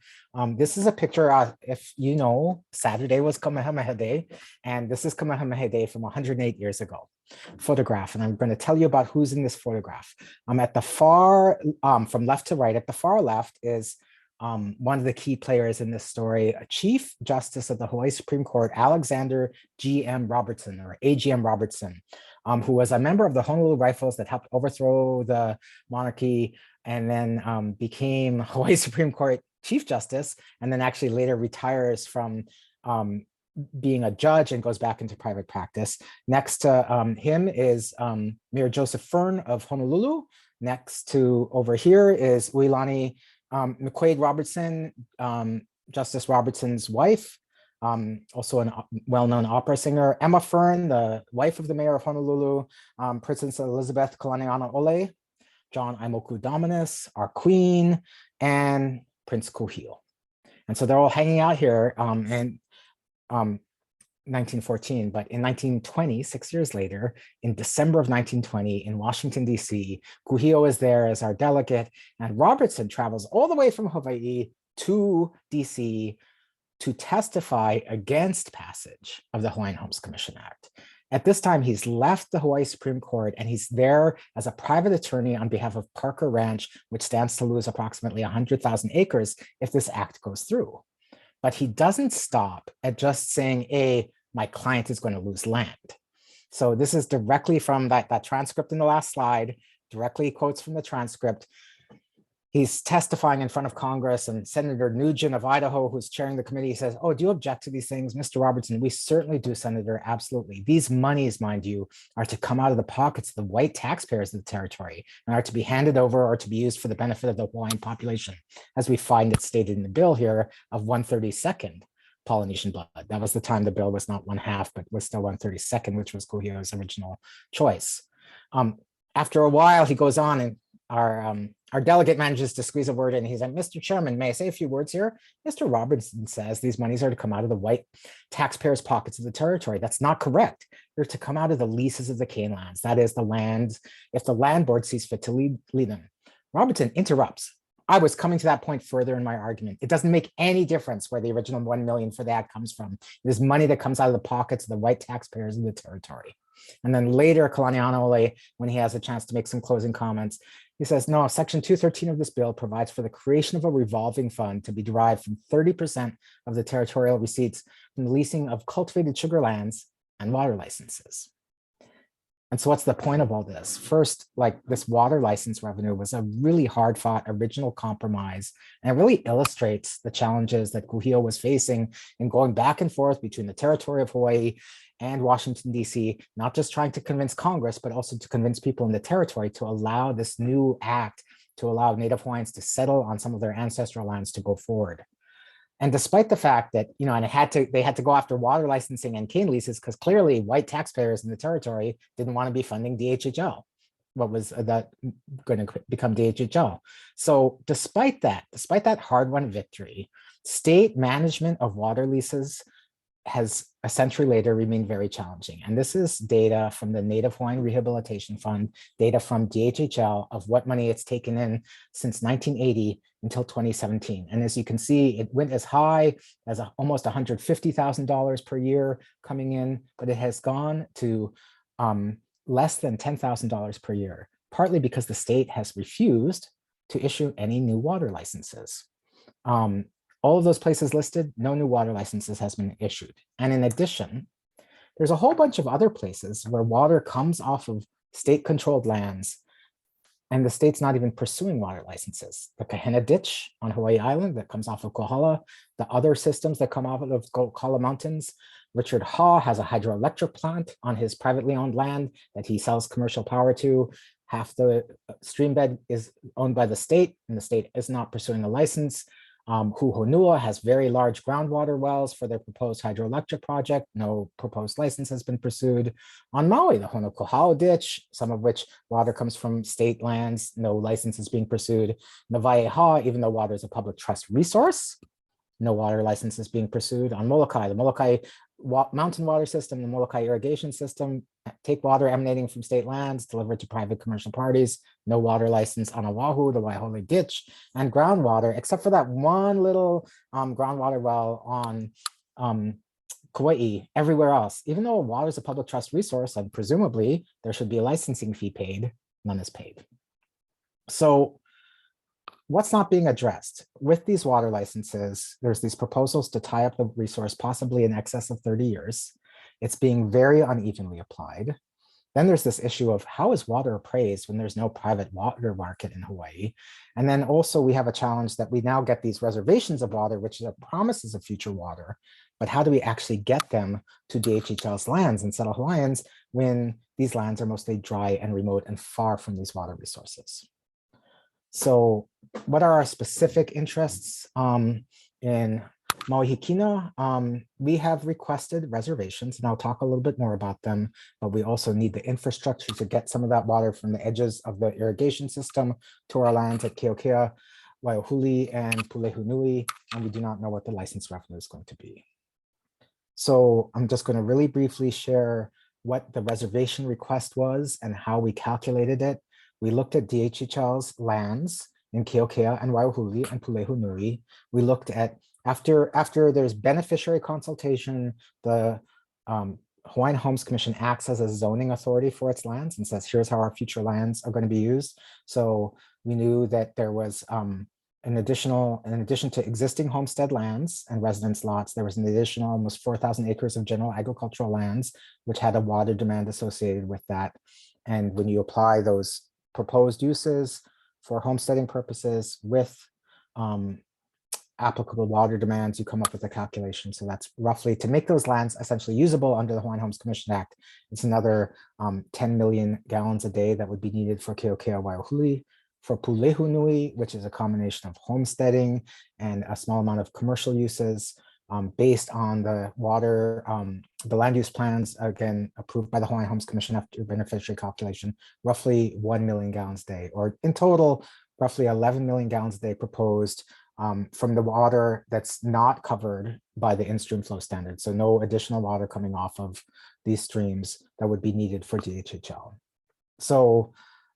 This is a picture, if you know, Saturday was Kamehameha Day, and this is Kamehameha Day from 108 years ago. Photograph, and I'm going to tell you about who's in this photograph. At the far, from left to right, at the far left is one of the key players in this story, a Chief Justice of the Hawaii Supreme Court, Alexander G.M. Robertson, or A.G.M. Robertson, who was a member of the Honolulu Rifles that helped overthrow the monarchy and then became Hawaii Supreme Court Chief Justice, and then actually later retires from being a judge and goes back into private practice. Next to him is Mayor Joseph Fern of Honolulu. Next to over here is Uilani McQuaid Robertson, Justice Robertson's wife, also a well-known opera singer. Emma Fern, the wife of the mayor of Honolulu, Princess Elizabeth Kalaniana Ole, John Aimoku Dominus, our queen, and Prince Kuhio. And so they're all hanging out here in 1914, but in 1920, 6 years later, in December of 1920 in Washington, D.C., Kuhio is there as our delegate, and Robertson travels all the way from Hawaii to D.C. to testify against passage of the Hawaiian Homes Commission Act. At this time, he's left the Hawaii Supreme Court and he's there as a private attorney on behalf of Parker Ranch, which stands to lose approximately 100,000 acres if this act goes through. But he doesn't stop at just saying, my client is going to lose land. So this is directly from that transcript in the last slide, directly quotes from the transcript. He's testifying in front of Congress, and Senator Nugent of Idaho, who's chairing the committee, says, do you object to these things? Mr. Robertson, we certainly do, Senator, absolutely. These monies, mind you, are to come out of the pockets of the white taxpayers of the territory and are to be handed over or to be used for the benefit of the Hawaiian population, as we find it stated in the bill here of 132nd Polynesian blood. That was the time the bill was not 1/2, but was still 132nd, which was Kuhio's original choice. After a while, he goes on and our delegate manages to squeeze a word in. He's like, Mr. Chairman, may I say a few words here? Mr. Robertson says these monies are to come out of the white taxpayers' pockets of the territory. That's not correct. They're to come out of the leases of the cane lands. That is the lands, if the land board sees fit to lead them. Robertson interrupts. I was coming to that point further in my argument. It doesn't make any difference where the original 1 million for that comes from. It is money that comes out of the pockets of the white taxpayers of the territory. And then later, Kalaniana Ole, when he has a chance to make some closing comments, he says, no, Section 213 of this bill provides for the creation of a revolving fund to be derived from 30% of the territorial receipts from the leasing of cultivated sugar lands and water licenses. And so what's the point of all this? First, like this water license revenue was a really hard fought original compromise. And it really illustrates the challenges that Kuhio was facing in going back and forth between the territory of Hawaii and Washington, D.C., not just trying to convince Congress, but also to convince people in the territory to allow this new act to allow Native Hawaiians to settle on some of their ancestral lands to go forward. And despite the fact that, and they had to go after water licensing and cane leases because clearly white taxpayers in the territory didn't want to be funding DHHL, what was that going to become DHHL. So despite that hard-won victory, state management of water leases has a century later remained very challenging. And this is data from the Native Hawaiian Rehabilitation Fund, data from DHHL of what money it's taken in since 1980 until 2017. And as you can see, it went as high as almost $150,000 per year coming in, but it has gone to less than $10,000 per year, partly because the state has refused to issue any new water licenses. All of those places listed, no new water licenses has been issued. And in addition, there's a whole bunch of other places where water comes off of state-controlled lands and the state's not even pursuing water licenses. The Kahena Ditch on Hawaii Island that comes off of Kohala, the other systems that come off of Kohala Mountains. Richard Ha has a hydroelectric plant on his privately owned land that he sells commercial power to. Half the stream bed is owned by the state and the state is not pursuing a license. Huhonua has very large groundwater wells for their proposed hydroelectric project. No proposed license has been pursued. On Maui, the Honokohao Ditch, some of which water comes from state lands, no license is being pursued. Navaiha, even though water is a public trust resource, no water license is being pursued. On Molokai, the Molokai mountain water system, the Molokai irrigation system, take water emanating from state lands, deliver it to private commercial parties, no water license on Oahu, the Waihole Ditch, and groundwater, except for that one little groundwater well on Kauai. Everywhere else, even though water is a public trust resource and presumably there should be a licensing fee paid, none is paid. So what's not being addressed? With these water licenses, there's these proposals to tie up the resource possibly in excess of 30 years. It's being very unevenly applied. Then there's this issue of how is water appraised when there's no private water market in Hawaii? And then also we have a challenge that we now get these reservations of water, which are promises of future water, but how do we actually get them to DHHL's lands and settle Hawaiians when these lands are mostly dry and remote and far from these water resources? So what are our specific interests in Maui Hikina? We have requested reservations, and I'll talk a little bit more about them, but we also need the infrastructure to get some of that water from the edges of the irrigation system to our lands at Keokea, Waiahuli, and Pulehunui, and we do not know what the license revenue is going to be. So I'm just going to really briefly share what the reservation request was and how we calculated it. We looked at DHHL's lands in Keokea and Waiahuli and Pulehunui. We looked at, after there's beneficiary consultation, the Hawaiian Homes Commission acts as a zoning authority for its lands and says, here's how our future lands are going to be used. So we knew that there was in addition to existing homestead lands and residence lots, there was an additional almost 4,000 acres of general agricultural lands, which had a water demand associated with that. And when you apply those proposed uses for homesteading purposes with applicable water demands, you come up with a calculation. So that's roughly, to make those lands essentially usable under the Hawaiian Homes Commission Act, it's another 10 million gallons a day that would be needed for Keokea Waiahuli. For Pulehunui, which is a combination of homesteading and a small amount of commercial uses, based on the water, the land use plans, again, approved by the Hawaiian Homes Commission after beneficiary calculation, roughly 1 million gallons a day, or in total, roughly 11 million gallons a day proposed from the water that's not covered by the in-stream flow standard. So no additional water coming off of these streams that would be needed for DHHL. So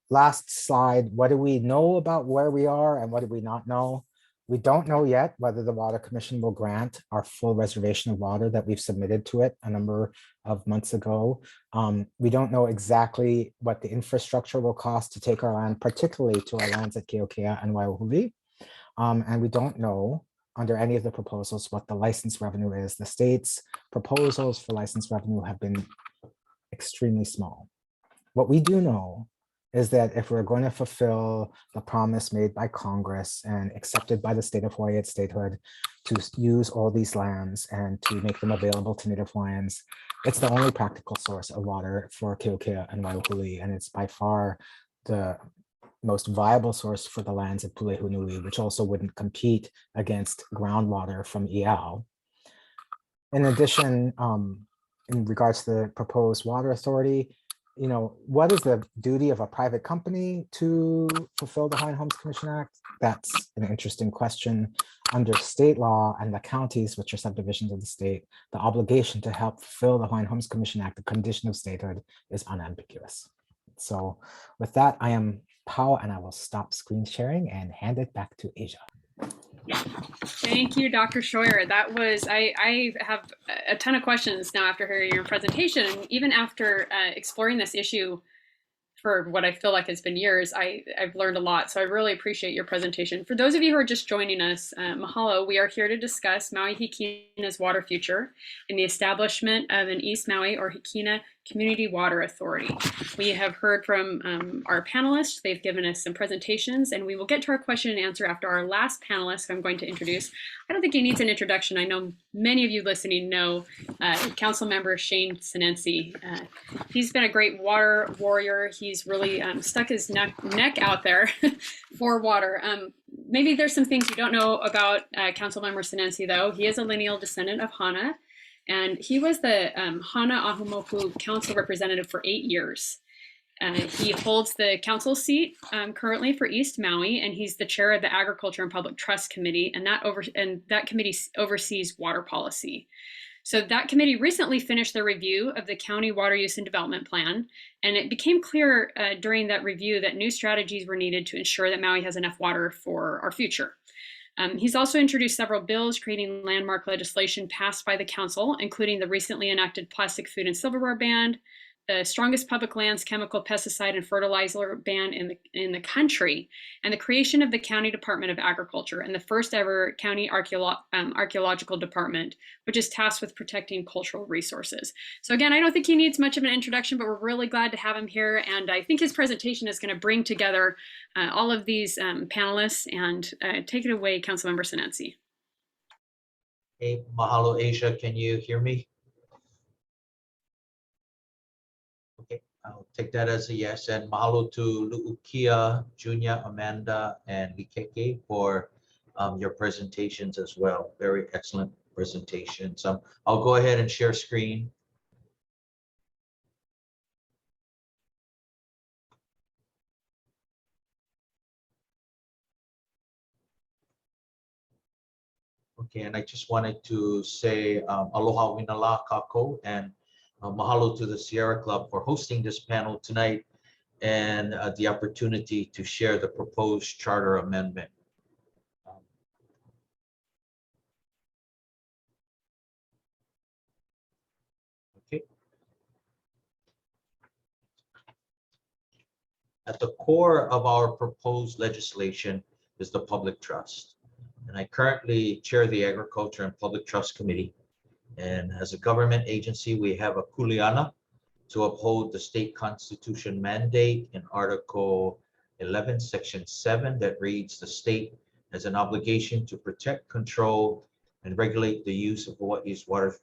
last slide, what do we know about where we are and what do we not know? We don't know yet whether the Water Commission will grant our full reservation of water that we've submitted to it a number of months ago. We don't know exactly what the infrastructure will cost to take our land, particularly to our lands at Keokea and Waiahuli. And we don't know under any of the proposals what the license revenue is. The state's proposals for license revenue have been extremely small. What we do know is that if we're going to fulfill the promise made by Congress and accepted by the state of Hawaii at statehood to use all these lands and to make them available to Native Hawaiians, it's the only practical source of water for Keokea and Waiahuli, and it's by far the most viable source for the lands of Pulehunui, which also wouldn't compete against groundwater from Iao. In addition, in regards to the proposed water authority, what is the duty of a private company to fulfill the Hawaiian Homes Commission Act? That's an interesting question. Under state law and the counties, which are subdivisions of the state, the obligation to help fulfill the Hawaiian Homes Commission Act, the condition of statehood, is unambiguous. So with that, I am Pao, and I will stop screen sharing and hand it back to Asia. Thank you, Dr. Scheuer. That was, I have a ton of questions now after hearing your presentation, and even after exploring this issue for what I feel like has been years, I've learned a lot. So I really appreciate your presentation. For those of you who are just joining us, mahalo, we are here to discuss Maui Hikina's water future and the establishment of an East Maui or Hikina Community Water Authority. We have heard from our panelists. They've given us some presentations, and we will get to our question and answer after our last panelist, who I'm going to introduce. I don't think he needs an introduction. I know many of you listening know Council Member Shane Sinensi. He's been a great water warrior. He's really stuck his neck out there for water. Maybe there's some things you don't know about Council Member Sinensi, though. He is a lineal descendant of Hana, and he was the Hana Ahumoku Council representative for 8 years. He holds the council seat currently for East Maui, and he's the chair of the Agriculture and Public Trust Committee, and that committee oversees water policy. So that committee recently finished their review of the County Water Use and Development Plan, and it became clear during that review that new strategies were needed to ensure that Maui has enough water for our future. He's also introduced several bills creating landmark legislation passed by the council, including the recently enacted plastic food and silverware ban, the strongest public lands chemical pesticide and fertilizer ban in the country, and the creation of the County Department of Agriculture and the first ever county archaeological department, which is tasked with protecting cultural resources. So again, I don't think he needs much of an introduction, but we're really glad to have him here. And I think his presentation is going to bring together all of these panelists. And take it away, Councilmember Sinensi. Hey, mahalo, Asia. Can you hear me? Okay, I'll take that as a yes. And mahalo to Lu'ukia, Junia, Amanda, and Likeke for your presentations as well. Very excellent presentations. I'll go ahead and share screen. Okay, and I just wanted to say aloha winala kako and mahalo to the Sierra Club for hosting this panel tonight and the opportunity to share the proposed charter amendment. Okay. At the core of our proposed legislation is the public trust. And I currently chair the Agriculture and Public Trust Committee. And as a government agency, we have a kuleana to uphold the state constitution mandate in Article 11, Section 7, that reads, the state has an obligation to protect, control, and regulate the use of Hawaii's water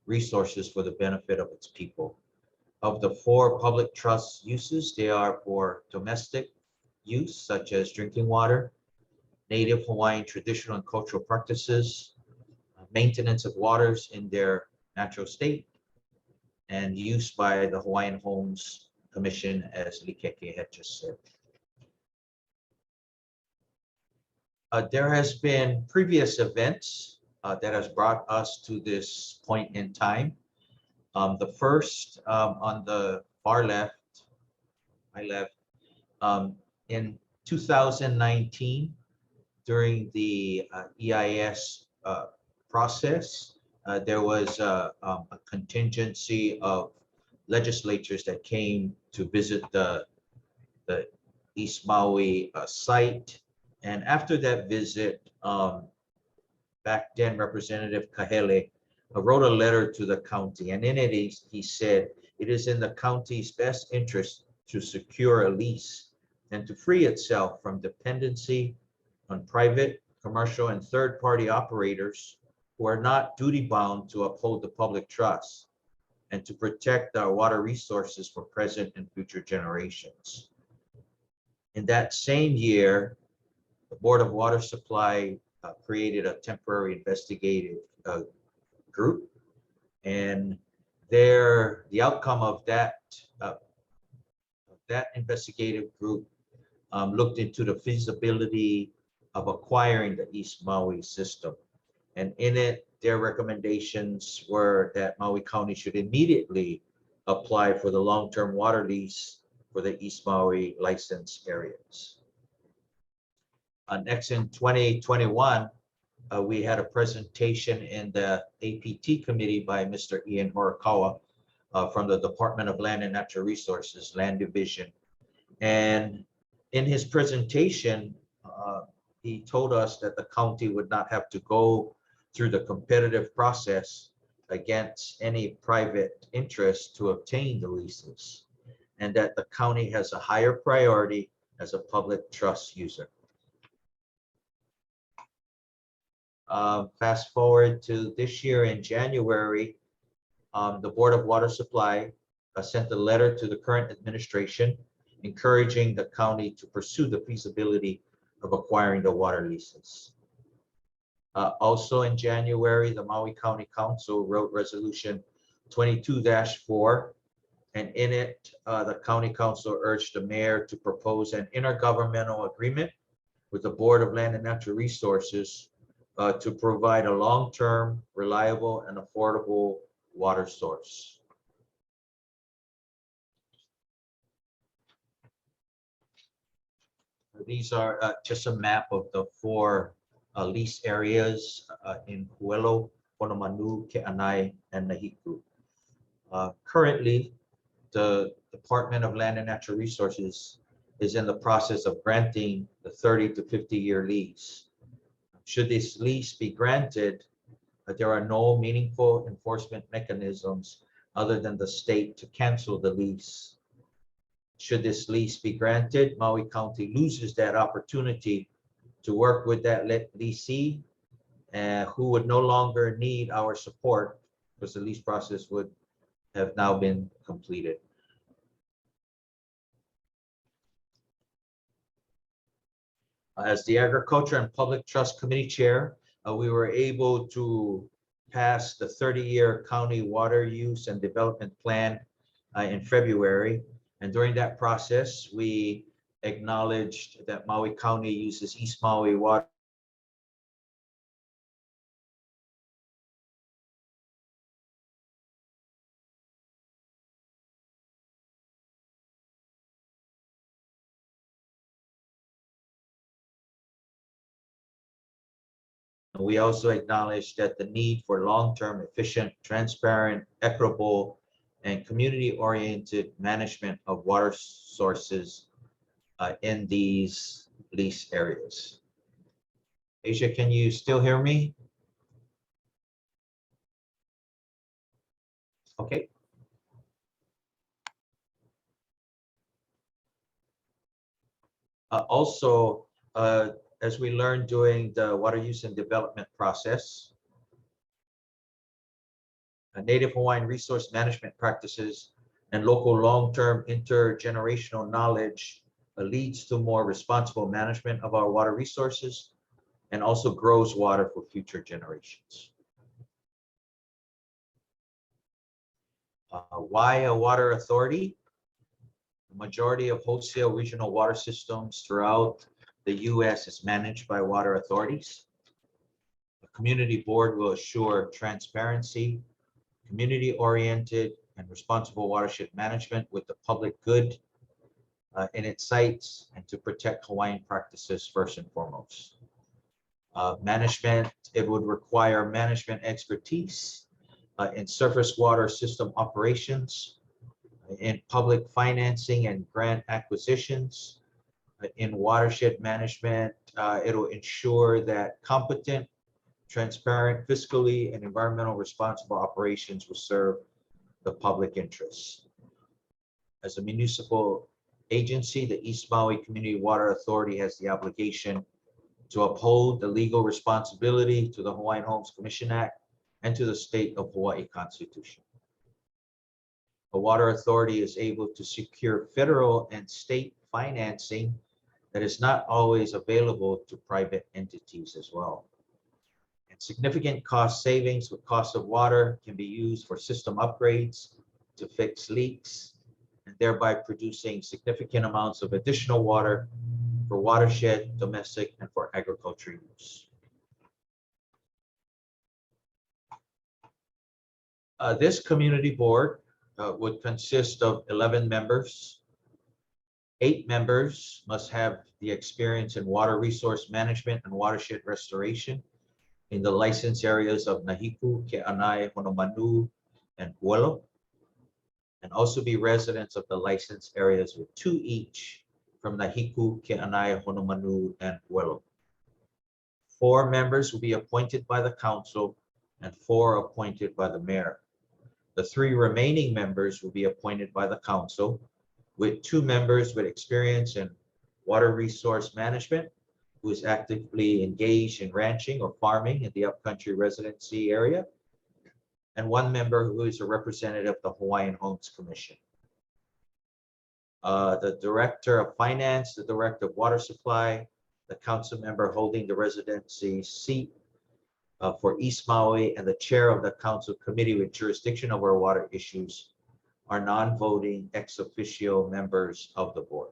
resources for the benefit of its people. Of the 4 public trust uses, they are for domestic use, such as drinking water, Native Hawaiian traditional and cultural practices, maintenance of waters in their natural state, and use by the Hawaiian Homes Commission, as Likeke had just said. There has been previous events that has brought us to this point in time. The first on the far left, my left, in 2019, during the EIS process, there was a contingency of legislatures that came to visit the East Maui site. And after that visit, back then Representative Kahele wrote a letter to the county, and in it he said, it is in the county's best interest to secure a lease and to free itself from dependency on private, commercial, and third-party operators who are not duty-bound to uphold the public trust and to protect our water resources for present and future generations. In that same year, the Board of Water Supply created a temporary investigative group, and the outcome of that investigative group looked into the feasibility of acquiring the East Maui system. And in it, their recommendations were that Maui County should immediately apply for the long-term water lease for the East Maui license areas. Next, in 2021, we had a presentation in the APT committee by Mr. Ian Horikawa from the Department of Land and Natural Resources, Land Division. And in his presentation, he told us that the county would not have to go through the competitive process against any private interest to obtain the leases, and that the county has a higher priority as a public trust user. Fast forward to this year in January, the Board of Water Supply sent a letter to the current administration encouraging the county to pursue the feasibility of acquiring the water leases. Also in January, the Maui County Council wrote Resolution 22-4, and in it, the County Council urged the mayor to propose an intergovernmental agreement with the Board of Land and Natural Resources to provide a long-term, reliable, and affordable water source. These are just a map of the 4 lease areas in Huelo, Honolulu, Ke'anai, and Nahiku. Currently, the Department of Land and Natural Resources is in the process of granting the 30 to 50-year lease. Should this lease be granted, there are no meaningful enforcement mechanisms other than the state to cancel the lease. Should this lease be granted, Maui County loses that opportunity to work with that leasee who would no longer need our support because the lease process would have now been completed. As the Agriculture and Public Trust Committee Chair, we were able to pass the 30-year County Water Use and Development Plan in February. And during that process, we acknowledged that Maui County uses East Maui water We also acknowledge that the need for long-term, efficient, transparent, equitable, and community-oriented management of water sources in these lease areas. Asia, can you still hear me? Okay. Also, as we learned during the water use and development process, Native Hawaiian resource management practices and local long-term intergenerational knowledge leads to more responsible management of our water resources and also grows water for future generations. Why a water authority? The majority of wholesale regional water systems throughout the U.S. is managed by water authorities. The community board will assure transparency, community-oriented, and responsible watershed management with the public good in its sights and to protect Hawaiian practices first and foremost. Management, it would require management expertise in surface water system operations, in public financing and grant acquisitions, in watershed management. It'll ensure that competent, transparent, fiscally, and environmental responsible operations will serve the public interests. As a municipal agency, the East Maui Community Water Authority has the obligation to uphold the legal responsibility to the Hawaiian Homes Commission Act and to the State of Hawaii Constitution. The Water Authority is able to secure federal and state financing that is not always available to private entities as well. And significant cost savings with cost of water can be used for system upgrades to fix leaks, and thereby producing significant amounts of additional water for watershed, domestic, and for agriculture use. This community board would consist of 11 members. 8 members must have the experience in water resource management and watershed restoration in the licensed areas of Nahiku, Ke'anai, Honolulu, and Puelo, and also be residents of the licensed areas with 2 each from Nahiku, Ke'anai, Honolulu, and Puelo. 4 members will be appointed by the council and 4 appointed by the mayor. The 3 remaining members will be appointed by the council, with 2 members with experience in water resource management, who is actively engaged in ranching or farming in the upcountry residency area, and 1 member who is a representative of the Hawaiian Homes Commission. The director of finance, the director of water supply, the council member holding the residency seat for East Maui, and the chair of the council committee with jurisdiction over water issues are non-voting ex officio members of the board.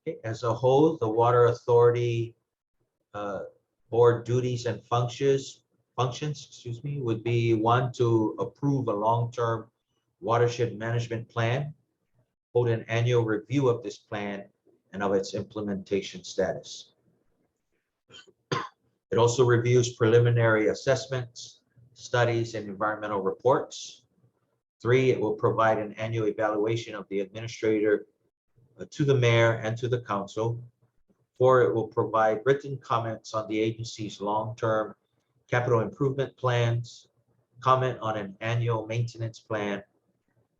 Okay, as a whole, the Water Authority board duties and functions, would be 1, to approve a long-term watershed management plan, hold an annual review of this plan and of its implementation status. It also reviews preliminary assessments, studies, and environmental reports. 3, it will provide an annual evaluation of the administrator to the mayor and to the council. 4, it will provide written comments on the agency's long-term capital improvement plans, comment on an annual maintenance plan,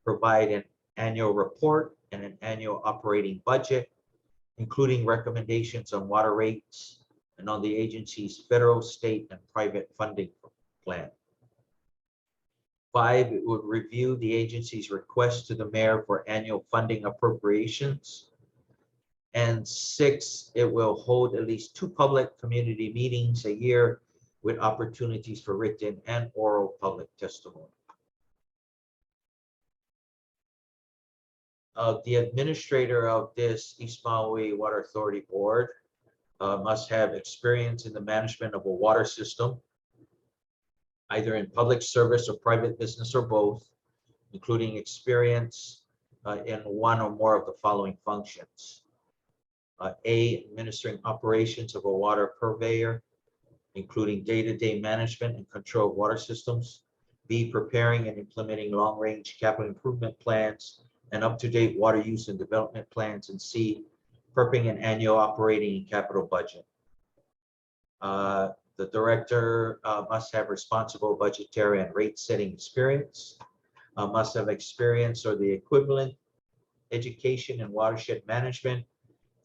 provide an annual report and an annual operating budget, including recommendations on water rates and on the agency's federal, state, and private funding plan. 5, it would review the agency's request to the mayor for annual funding appropriations. And 6, it will hold at least 2 public community meetings a year with opportunities for written and oral public testimony. The administrator of this East Maui Water Authority Board must have experience in the management of a water system, either in public service or private business or both, including experience in 1 or more of the following functions. A, administering operations of a water purveyor, including day-to-day management and control of water systems. B, preparing and implementing long-range capital improvement plans and up-to-date water use and development plans. And C, prepping an annual operating and capital budget. The director must have responsible budgetary and rate-setting experience, must have experience or the equivalent education in watershed management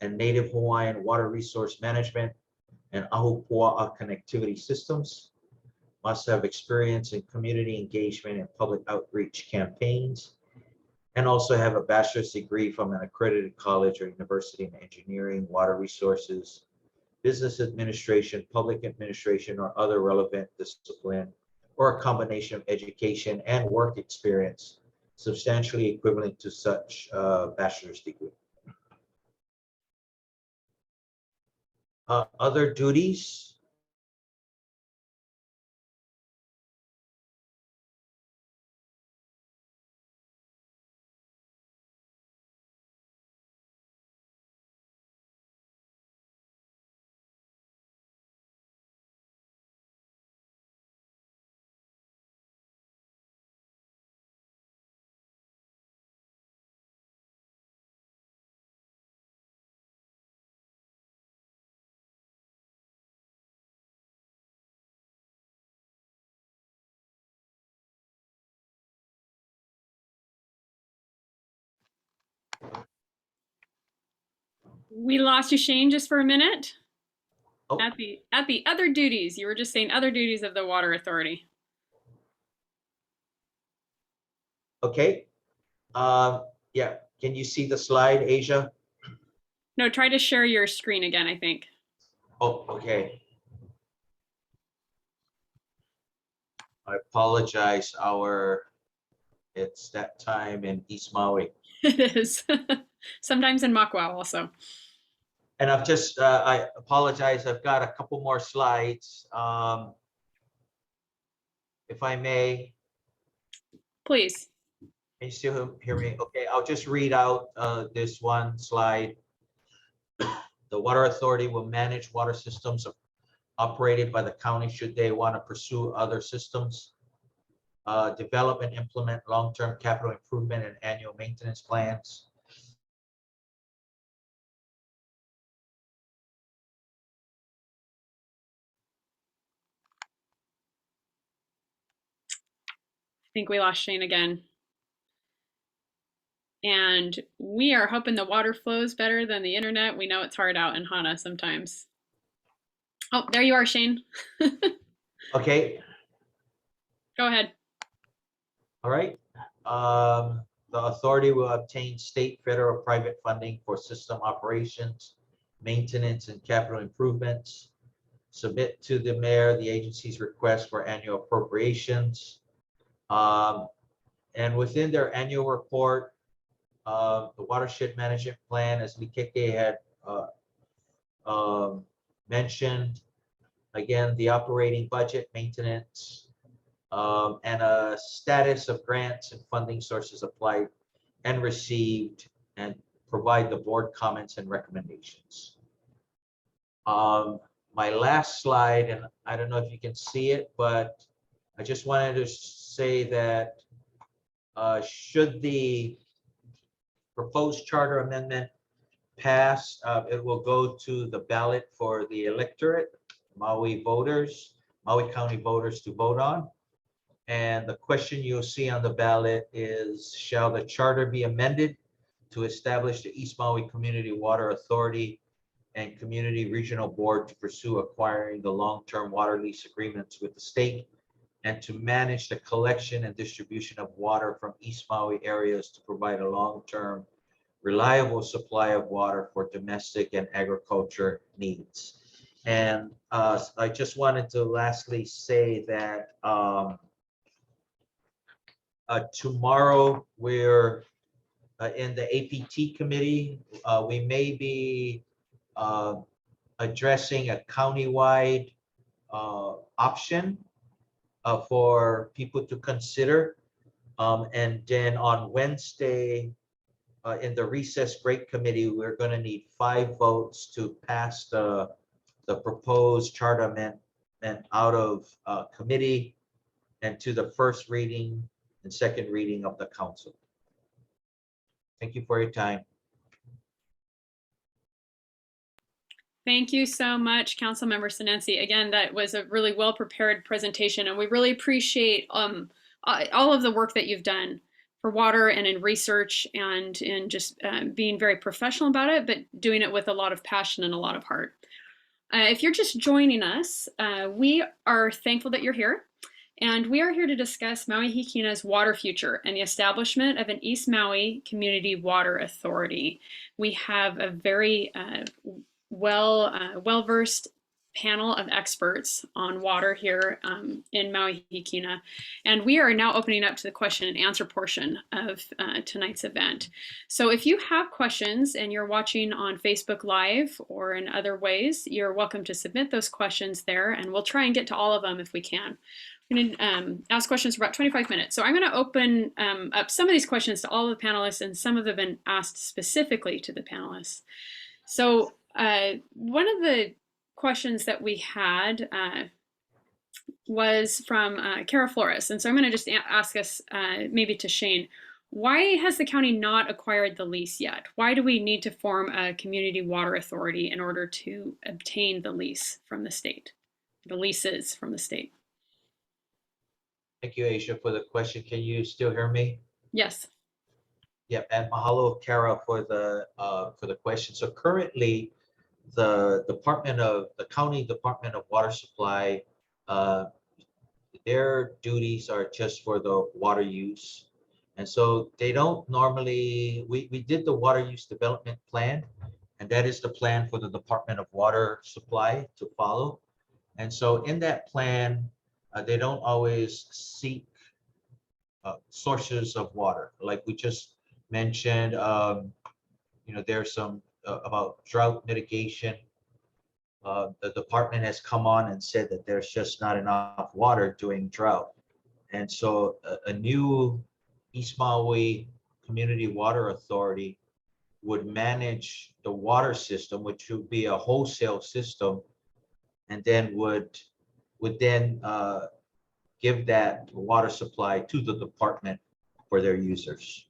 and Native Hawaiian water resource management and Ahupua'a connectivity systems, must have experience in community engagement and public outreach campaigns, and also have a bachelor's degree from an accredited college or university in engineering, water resources, business administration, public administration, or other relevant discipline, or a combination of education and work experience substantially equivalent to such bachelor's degree. Other duties. We lost you, Shane, just for a minute. Oh. At the other duties, you were just saying other duties of the Water Authority. Okay. Yeah, can you see the slide, Asia? No, try to share your screen again, I think. Oh, okay. I apologize, it's that time in East Maui. It is. Sometimes in Makwa also. And I apologize, I've got a couple more slides. If I may, Please. can you still hear me? Okay, I'll just read out this one slide. The Water Authority will manage water systems operated by the county should they want to pursue other systems. Develop and implement long-term capital improvement and annual maintenance plans. I think we lost Shane again. And we are hoping the water flows better than the internet. We know it's hard out in Hana sometimes. Oh, there you are, Shane. Okay, Go ahead. all right. The authority will obtain state, federal, private funding for system operations, maintenance, and capital improvements. Submit to the mayor the agency's request for annual appropriations. And within their annual report, the watershed management plan, as Likeke had mentioned, again, the operating budget, maintenance, and a status of grants and funding sources applied and received, and provide the board comments and recommendations. My last slide, and I don't know if you can see it, but I just wanted to say that should the proposed charter amendment pass, it will go to the ballot for the electorate, Maui voters, Maui County voters to vote on. And the question you'll see on the ballot is, shall the charter be amended to establish the East Maui Community Water Authority and Community Regional Board to pursue acquiring the long-term water lease agreements with the state and to manage the collection and distribution of water from East Maui areas to provide a long-term reliable supply of water for domestic and agriculture needs. And I just wanted to lastly say that tomorrow we're in the APT committee. We may be addressing a countywide option for people to consider. And then on Wednesday, in the recess break committee, we're going to need 5 votes to pass the proposed charter amendment out of committee and to the first reading and second reading of the council. Thank you for your time. Thank you so much, Councilmember Sinensi. Again, that was a really well-prepared presentation, and we really appreciate all of the work that you've done for water and in research and in just being very professional about it, but doing it with a lot of passion and a lot of heart. If you're just joining us, we are thankful that you're here. And we are here to discuss Maui Hikina's water future and the establishment of an East Maui Community Water Authority. We have a very well-versed panel of experts on water here in Maui Hikina. And we are now opening up to the question and answer portion of tonight's event. So if you have questions and you're watching on Facebook Live or in other ways, you're welcome to submit those questions there, and we'll try and get to all of them if we can. We're going to ask questions for about 25 minutes. So I'm going to open up some of these questions to all of the panelists, and some of them have been asked specifically to the panelists. So one of the questions that we had was from Kara Flores. And so I'm going to just ask us, maybe to Shane, why has the county not acquired the lease yet? Why do we need to form a community water authority in order to obtain the lease from the state, the leases from the state? Thank you, Aisha, for the question. Can you still hear me? Yes. Yeah, and mahalo, Kara, for the question. So currently, the county Department of Water Supply, their duties are just for the water use. And so they don't normally, we did the water use development plan, and that is the plan for the Department of Water Supply to follow. And so in that plan, they don't always seek sources of water. Like we just mentioned, there's some about drought mitigation. The department has come on and said that there's just not enough water during drought. And so a new East Maui Community Water Authority would manage the water system, which would be a wholesale system, and then would then give that water supply to the department for their users.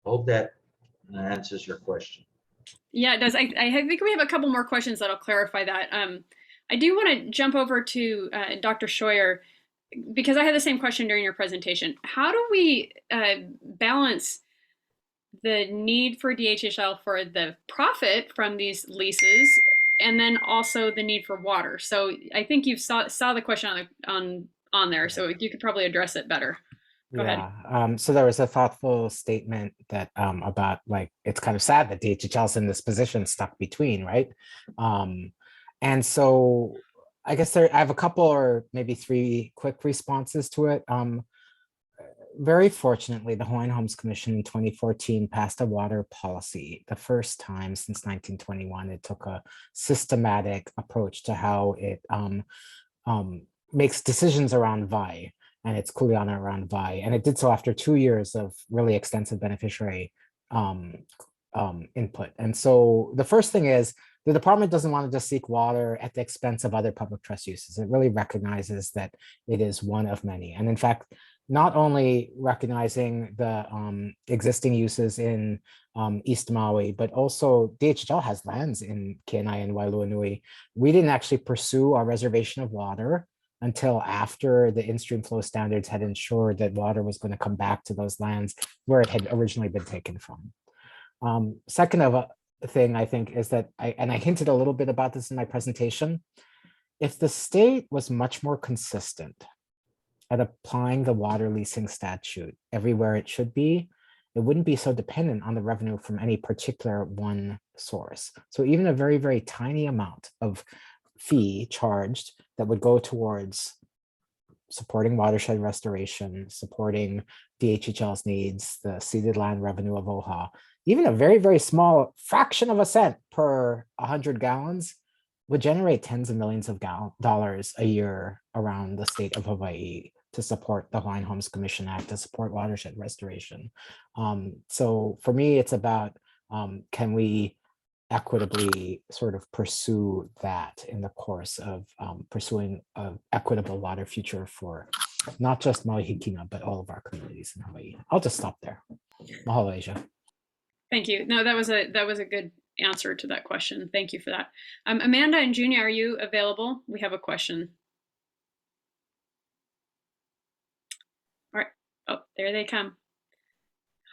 Hope that answers your question. Yeah, it does. I think we have a couple more questions that'll clarify that. I do want to jump over to Dr. Scheuer, because I had the same question during your presentation. How do we balance the need for DHHL for the profit from these leases, and then also the need for water? So I think you saw the question on there, so you could probably address it better. Go ahead. So there was a thoughtful statement that about, like, it's kind of sad that DHHL's in this position stuck between, right? And so I guess I have a couple or maybe three quick responses to it. Very fortunately, the Hawaiian Homes Commission in 2014 passed a water policy. The first time since 1921, it took a systematic approach to how it makes decisions around VAI and its kuleana around VAI. And it did so after 2 years of really extensive beneficiary input. And so the first thing is, the department doesn't want to just seek water at the expense of other public trust uses. It really recognizes that it is one of many. And in fact, not only recognizing the existing uses in East Maui, but also DHL has lands in Kenai and Wailuanui. We didn't actually pursue our reservation of water until after the in-stream flow standards had ensured that water was going to come back to those lands where it had originally been taken from. Second of a thing, I think, is that I hinted a little bit about this in my presentation. If the state was much more consistent at applying the water leasing statute everywhere it should be, it wouldn't be so dependent on the revenue from any particular one source. So even a very, very tiny amount of fee charged that would go towards supporting watershed restoration, supporting DHHL's needs, the ceded land revenue of OHA, even a very, very small fraction of a cent per 100 gallons would generate tens of millions of dollars a year around the state of Hawaii to support the Hawaiian Homes Commission Act, to support watershed restoration. So for me, it's about, can we equitably sort of pursue that in the course of pursuing an equitable water future for not just Maui Hikina, but all of our communities in Hawaii. I'll just stop there. Mahalo, Asia. Thank you. No, that was a good answer to that question. Thank you for that. Amanda and Junia, are you available? We have a question. All right. Oh, there they come.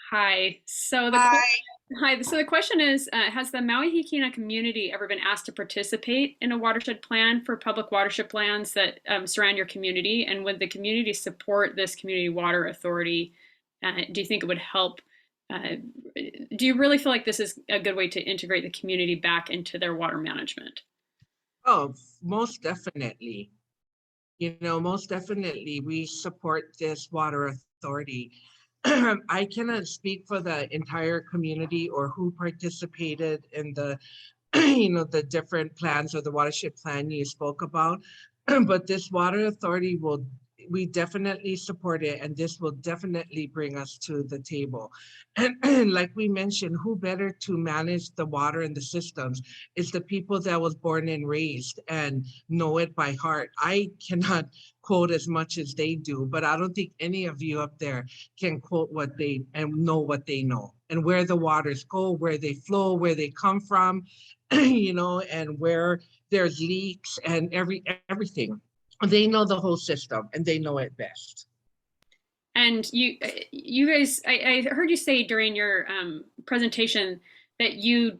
Hi. So the question is, has the Maui Hikina community ever been asked to participate in a watershed plan for public watershed lands that surround your community? And would the community support this community water authority? Do you think it would help? Do you really feel like this is a good way to integrate the community back into their water management? Oh, most definitely. Most definitely we support this water authority. I cannot speak for the entire community or who participated in the, the different plans or the watershed plan you spoke about, but this water authority we definitely support it, and this will definitely bring us to the table. And like we mentioned, who better to manage the water and the systems is the people that was born and raised and know it by heart. I cannot quote as much as they do, but I don't think any of you up there can quote what they and know what they know and where the waters go, where they flow, where they come from, and where there's leaks and everything. They know the whole system and they know it best. And you guys, I heard you say during your presentation that you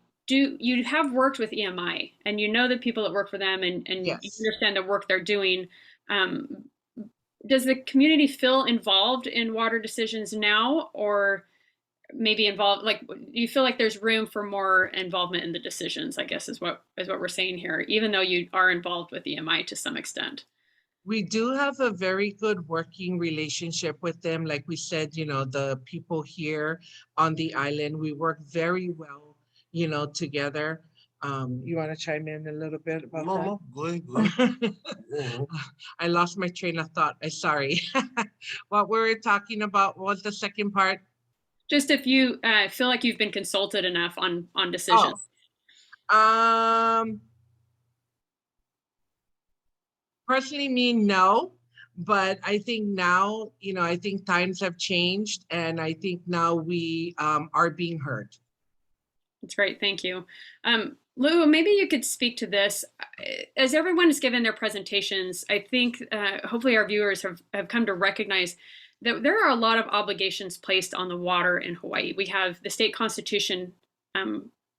have worked with EMI and you know the people that work for them and Yes. you understand the work they're doing. does the community feel involved in water decisions now, or maybe involved, like, do you feel like there's room for more involvement in the decisions, I guess is what we're saying here, even though you are involved with EMI to some extent? We do have a very good working relationship with them. Like we said, the people here on the island, we work very well, together. You want to chime in a little bit about that? No, go ahead, go ahead. Mhm. I lost my train of thought. I'm sorry. What we were talking about was the second part. Just if you feel like you've been consulted enough on decisions. Oh, personally me, no. But I think now, I think times have changed, and I think now we are being heard. That's great. Thank you. Lou, maybe you could speak to this. As everyone has given their presentations, I think hopefully our viewers have come to recognize that there are a lot of obligations placed on the water in Hawaii. We have the state constitution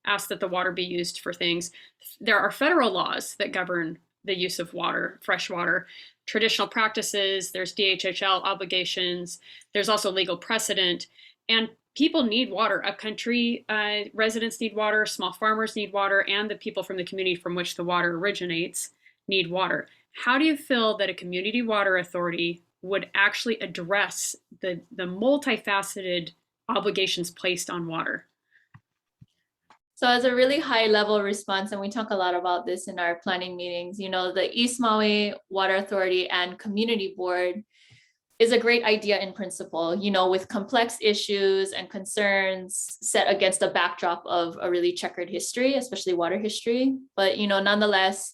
asks that the water be used for things. There are federal laws that govern the use of water, fresh water, traditional practices, there's DHHL obligations, there's also legal precedent, and people need water. Upcountry residents need water, small farmers need water, and the people from the community from which the water originates need water. How do you feel that a community water authority would actually address the multifaceted obligations placed on water? So as a really high level response, and we talk a lot about this in our planning meetings, the East Maui Water Authority and Community Board is a great idea in principle, with complex issues and concerns set against a backdrop of a really checkered history, especially water history. But, nonetheless,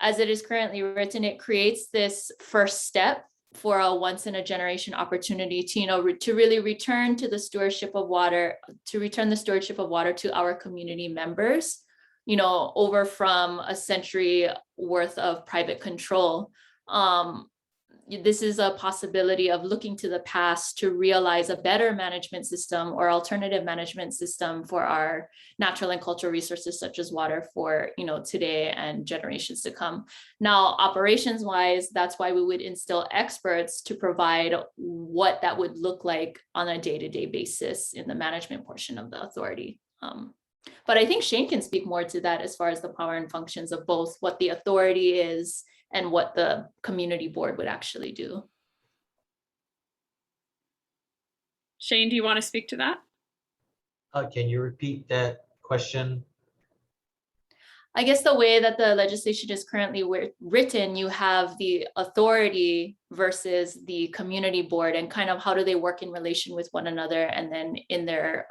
as it is currently written, it creates this first step for a once in a generation opportunity to, to really return to the stewardship of water, to our community members, over from a century worth of private control. This is a possibility of looking to the past to realize a better management system or alternative management system for our natural and cultural resources, such as water, for today and generations to come. Now, operations wise, that's why we would instill experts to provide what that would look like on a day-to-day basis in the management portion of the authority. But I think Shane can speak more to that as far as the power and functions of both what the authority is and what the community board would actually do. Shane, do you want to speak to that? Can you repeat that question? I guess the way that the legislation is currently written, you have the authority versus the community board, and kind of how do they work in relation with one another, and then in their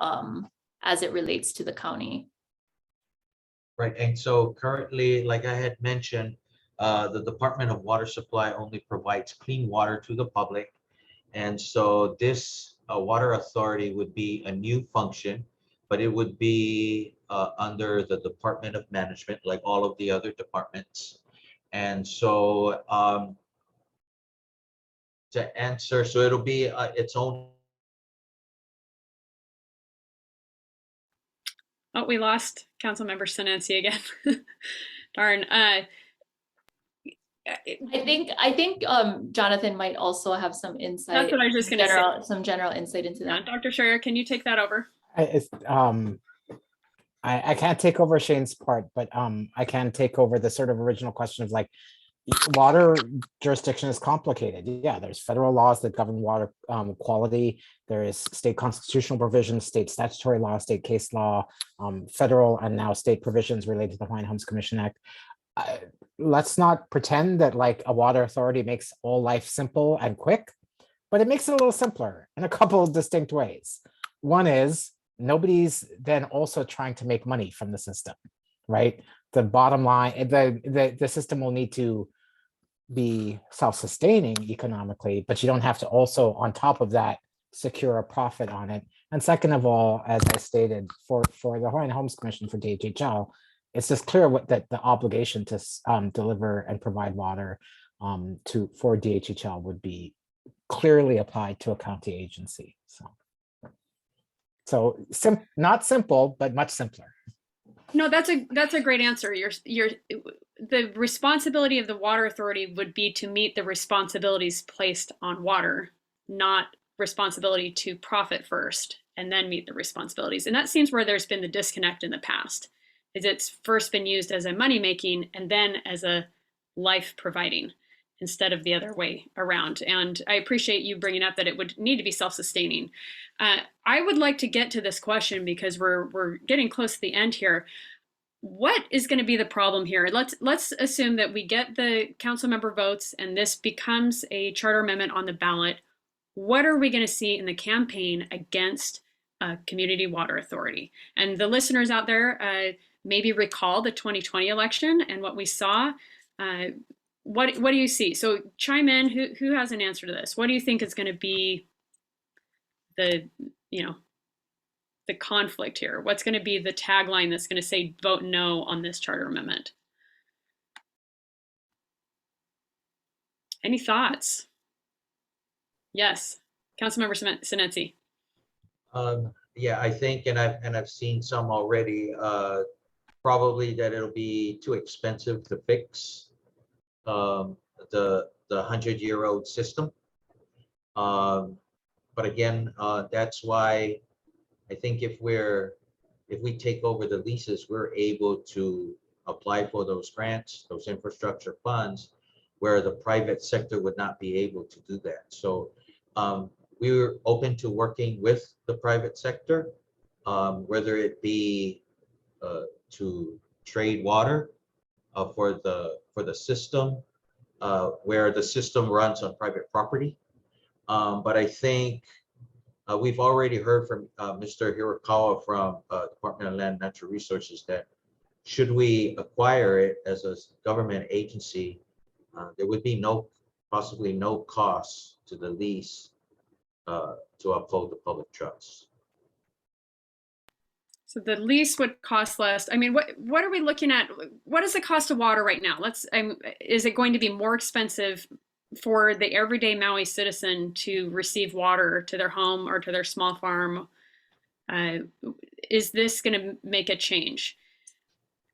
as it relates to the county. Right, and so currently, like I had mentioned, the Department of Water Supply only provides clean water to the public. And so this water authority would be a new function, but it would be under the Department of Management, like all of the other departments. And so to answer, so it'll be its own. Oh, we lost Councilmember Sinanci again. Darn. I think Jonathan might also have some insight. That's what I was just going to say. Some general insight into that. Dr. Schreier, can you take that over? I can't take over Shane's part, but I can take over the sort of original question of like, water jurisdiction is complicated. Yeah, there's federal laws that govern water quality. There is state constitutional provisions, state statutory law, state case law, federal and now state provisions related to the Hawaiian Homes Commission Act. Let's not pretend that like a water authority makes all life simple and quick, but it makes it a little simpler in a couple of distinct ways. One is nobody's then also trying to make money from the system, right? The bottom line, the system will need to be self-sustaining economically, but you don't have to also, on top of that, secure a profit on it. And second of all, as I stated, for the Hawaiian Homes Commission, for DHHL, it's just clear that the obligation to deliver and provide water for DHHL would be clearly applied to a county agency. So not simple, but much simpler. No, that's a great answer. the responsibility of the water authority would be to meet the responsibilities placed on water, not responsibility to profit first and then meet the responsibilities. And that seems where there's been the disconnect in the past, is it's first been used as a money making and then as a life providing instead of the other way around. And I appreciate you bringing up that it would need to be self-sustaining. I would like to get to this question because we're getting close to the end here. What is going to be the problem here? Let's assume that we get the council member votes and this becomes a charter amendment on the ballot. What are we going to see in the campaign against community water authority? And the listeners out there maybe recall the 2020 election and what we saw. What do you see? So chime in. Who has an answer to this? What do you think is going to be the the conflict here? What's going to be the tagline that's going to say vote no on this charter amendment? Any thoughts? Yes, Councilmember Sinetsi. Yeah, I think, and I've seen some already, probably that it'll be too expensive to fix the 100-year-old system. But again, that's why I think if we take over the leases, we're able to apply for those grants, those infrastructure funds, where the private sector would not be able to do that. So we were open to working with the private sector, whether it be to trade water for the system, where the system runs on private property. But I think we've already heard from Mr. Hirakawa from Department of Land and Natural Resources that should we acquire it as a government agency, there would be possibly no cost to the lease to uphold the public trust. So the lease would cost less. I mean, what are we looking at? What is the cost of water right now? Is it going to be more expensive for the everyday Maui citizen to receive water to their home or to their small farm? Is this going to make a change?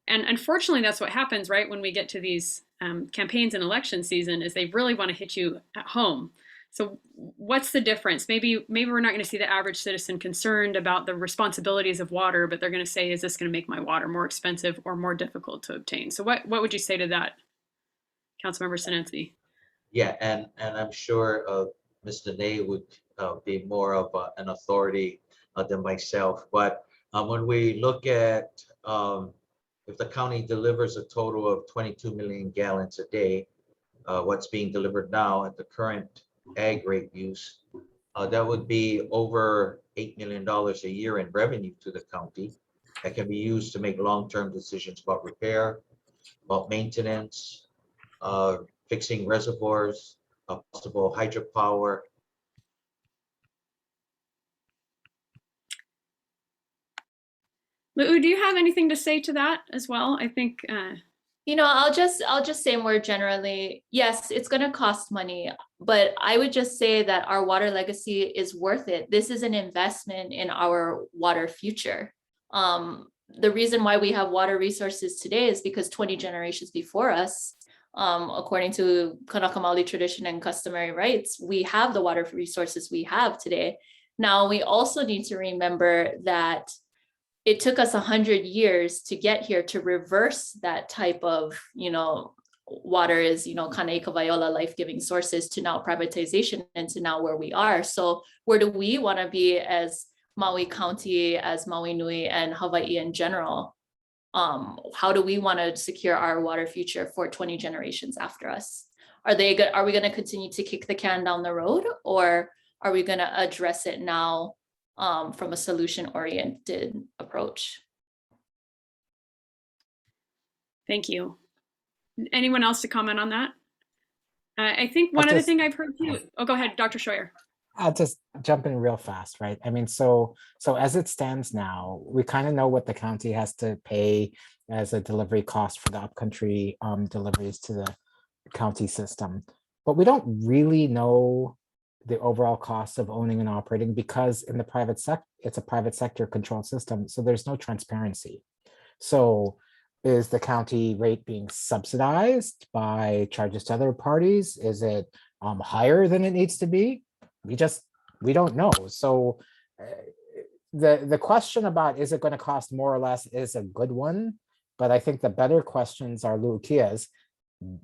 And unfortunately, that's what happens, right? When we get to these campaigns and election season, is they really want to hit you at home. So what's the difference? Maybe we're not going to see the average citizen concerned about the responsibilities of water, but they're going to say, is this going to make my water more expensive or more difficult to obtain? So what would you say to that, Councilmember Sinensi? Yeah, and I'm sure Mr. Ney would be more of an authority than myself. But when we look at if the county delivers a total of 22 million gallons a day, what's being delivered now at the current ag rate use, that would be over $8 million a year in revenue to the county that can be used to make long-term decisions about repair, about maintenance, fixing reservoirs, possible hydropower. Lu'u, do you have anything to say to that as well? I think I'll just say more generally, yes, it's going to cost money, but I would just say that our water legacy is worth it. This is an investment in our water future. The reason why we have water resources today is because 20 generations before us, according to Kanaka Maoli tradition and customary rights, we have the water resources we have today. Now, we also need to remember that it took us 100 years to get here to reverse that type of, water is, Kanaika Viola life-giving sources to now privatization and to now where we are. So where do we want to be as Maui County, as Maui Nui and Hawaii in general? How do we want to secure our water future for 20 generations after us? Are we going to continue to kick the can down the road, or are we going to address it now from a solution-oriented approach? Thank you. Anyone else to comment on that? I think one other thing I've heard too. Oh, go ahead, Dr. Scheuer. I'll just jump in real fast, right? I mean, so as it stands now, we kind of know what the county has to pay as a delivery cost for the upcountry deliveries to the county system, but we don't really know the overall cost of owning and operating, because in the private sector, it's a private sector controlled system, so there's no transparency. So is the county rate being subsidized by charges to other parties? Is it higher than it needs to be? We don't know. So the question about is it going to cost more or less is a good one. But I think the better questions are Lukia's.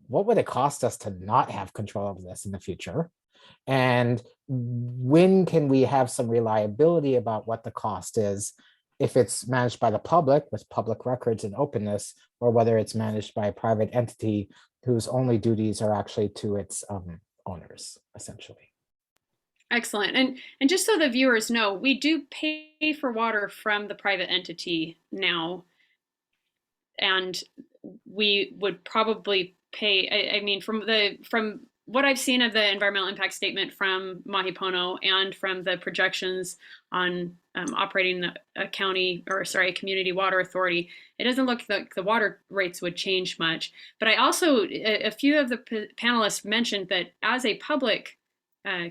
What would it cost us to not have control of this in the future? And when can we have some reliability about what the cost is, if it's managed by the public with public records and openness, or whether it's managed by a private entity whose only duties are actually to its owners, essentially. Excellent. And just so the viewers know, we do pay for water from the private entity now. And we would probably pay, I mean, from what I've seen of the environmental impact statement from Mahi Pono and from the projections on operating a community water authority, it doesn't look like the water rates would change much. But I also, a few of the panelists mentioned that as a public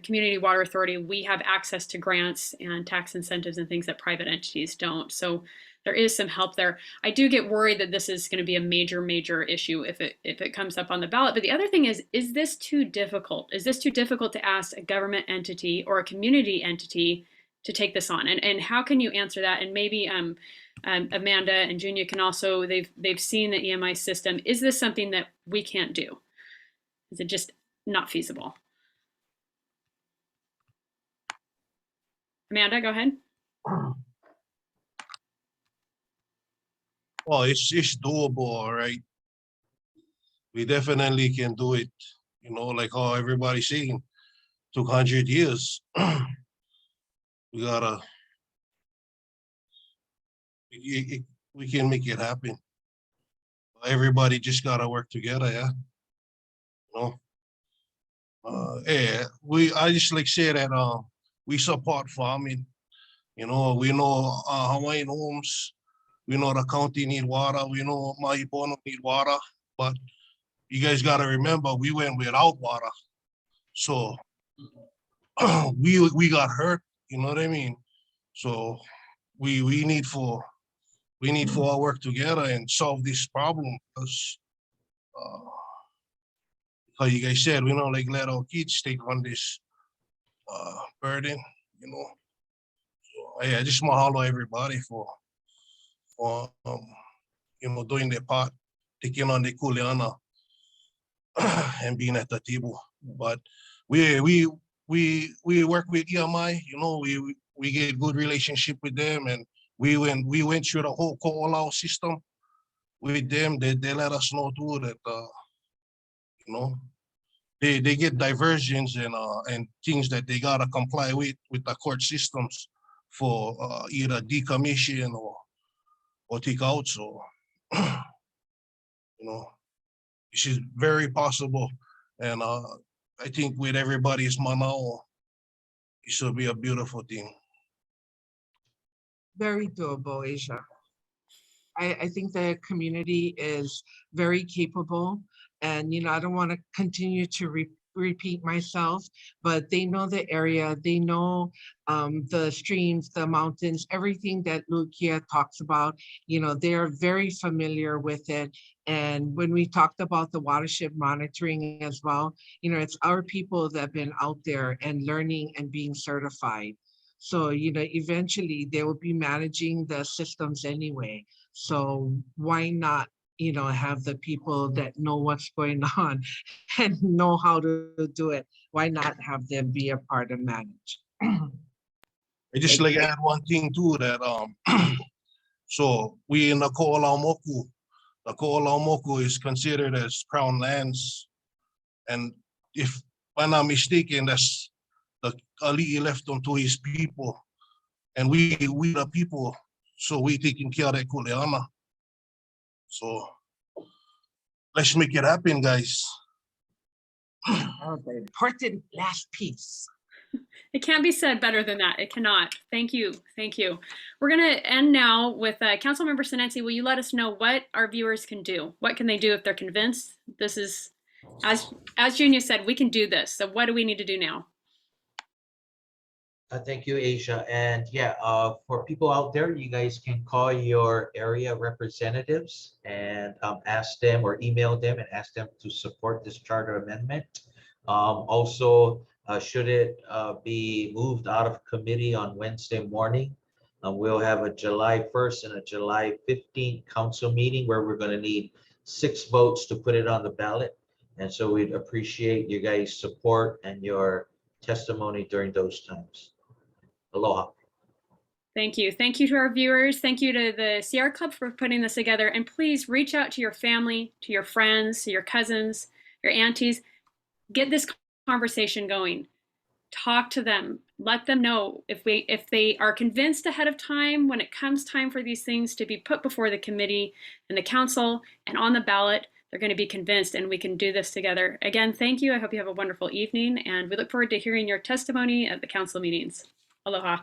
community water authority, we have access to grants and tax incentives and things that private entities don't. So there is some help there. I do get worried that this is going to be a major issue if it comes up on the ballot. But the other thing is this too difficult? Is this too difficult to ask a government entity or a community entity to take this on? And how can you answer that? And maybe Amanda and Junia can also, they've seen the EMI system. Is this something that we can't do? Is it just not feasible? Amanda, go ahead. Well, it's doable, all right. We definitely can do it, you know, like how everybody's saying, took 100 years. We can make it happen. Everybody just gotta work together, yeah. You know, I just like say that we support farming. You know, we know Hawaiian homes. We know the county need water. We know Mahi Pono need water. But you guys gotta remember, we went without water, so we got hurt. You know what I mean? So we need for our work together and solve this problem, because like you guys said, we don't like let our kids take on this burden, you know. So yeah, just mahalo everybody for you know, doing their part, taking on the kuleana and being at the table. But we work with EMI, you know, we get good relationship with them, and we went through the whole call-out system with them. They let us know too that you know, they get diversions and things that they gotta comply with the court systems for either decommission or take out. So you know, this is very possible, and I think with everybody's manao, it should be a beautiful thing. Very doable, Asia. I think the community is very capable, and you know, I don't want to continue to repeat myself, but they know the area, they know the streams, the mountains, everything that Lukia talks about. You know, they're very familiar with it. And when we talked about the watershed monitoring as well, you know, it's our people that have been out there and learning and being certified. So, you know, eventually they will be managing the systems anyway. So why not, you know, have the people that know what's going on and know how to do it? Why not have them be a part of manage? I just like add one thing too, that so we in the Ko'olaumoku. The Ko'olaumoku is considered as crown lands, and if I'm not mistaken, that's the Ali'i left them to his people, and we the people, so we taking care of that kuleana. So let's make it happen, guys. Oh, the important last piece. It can't be said better than that. It cannot. Thank you. Thank you. We're going to end now with Councilmember Sinensi. Will you let us know what our viewers can do? What can they do if they're convinced this is, as Junia said, we can do this. So what do we need to do now? Thank you, Asia. And yeah, for people out there, you guys can call your area representatives and ask them or email them and ask them to support this charter amendment. Also, should it be moved out of committee on Wednesday morning, we'll have a July 1st and a July 15th council meeting where we're going to need 6 votes to put it on the ballot. And so we'd appreciate you guys' support and your testimony during those times. Aloha. Thank you. Thank you to our viewers. Thank you to the Sierra Club for putting this together. And please reach out to your family, to your friends, to your cousins, your aunties. Get this conversation going. Talk to them. Let them know if they are convinced ahead of time when it comes time for these things to be put before the committee and the council and on the ballot, they're going to be convinced and we can do this together. Again, thank you. I hope you have a wonderful evening and we look forward to hearing your testimony at the council meetings. Aloha.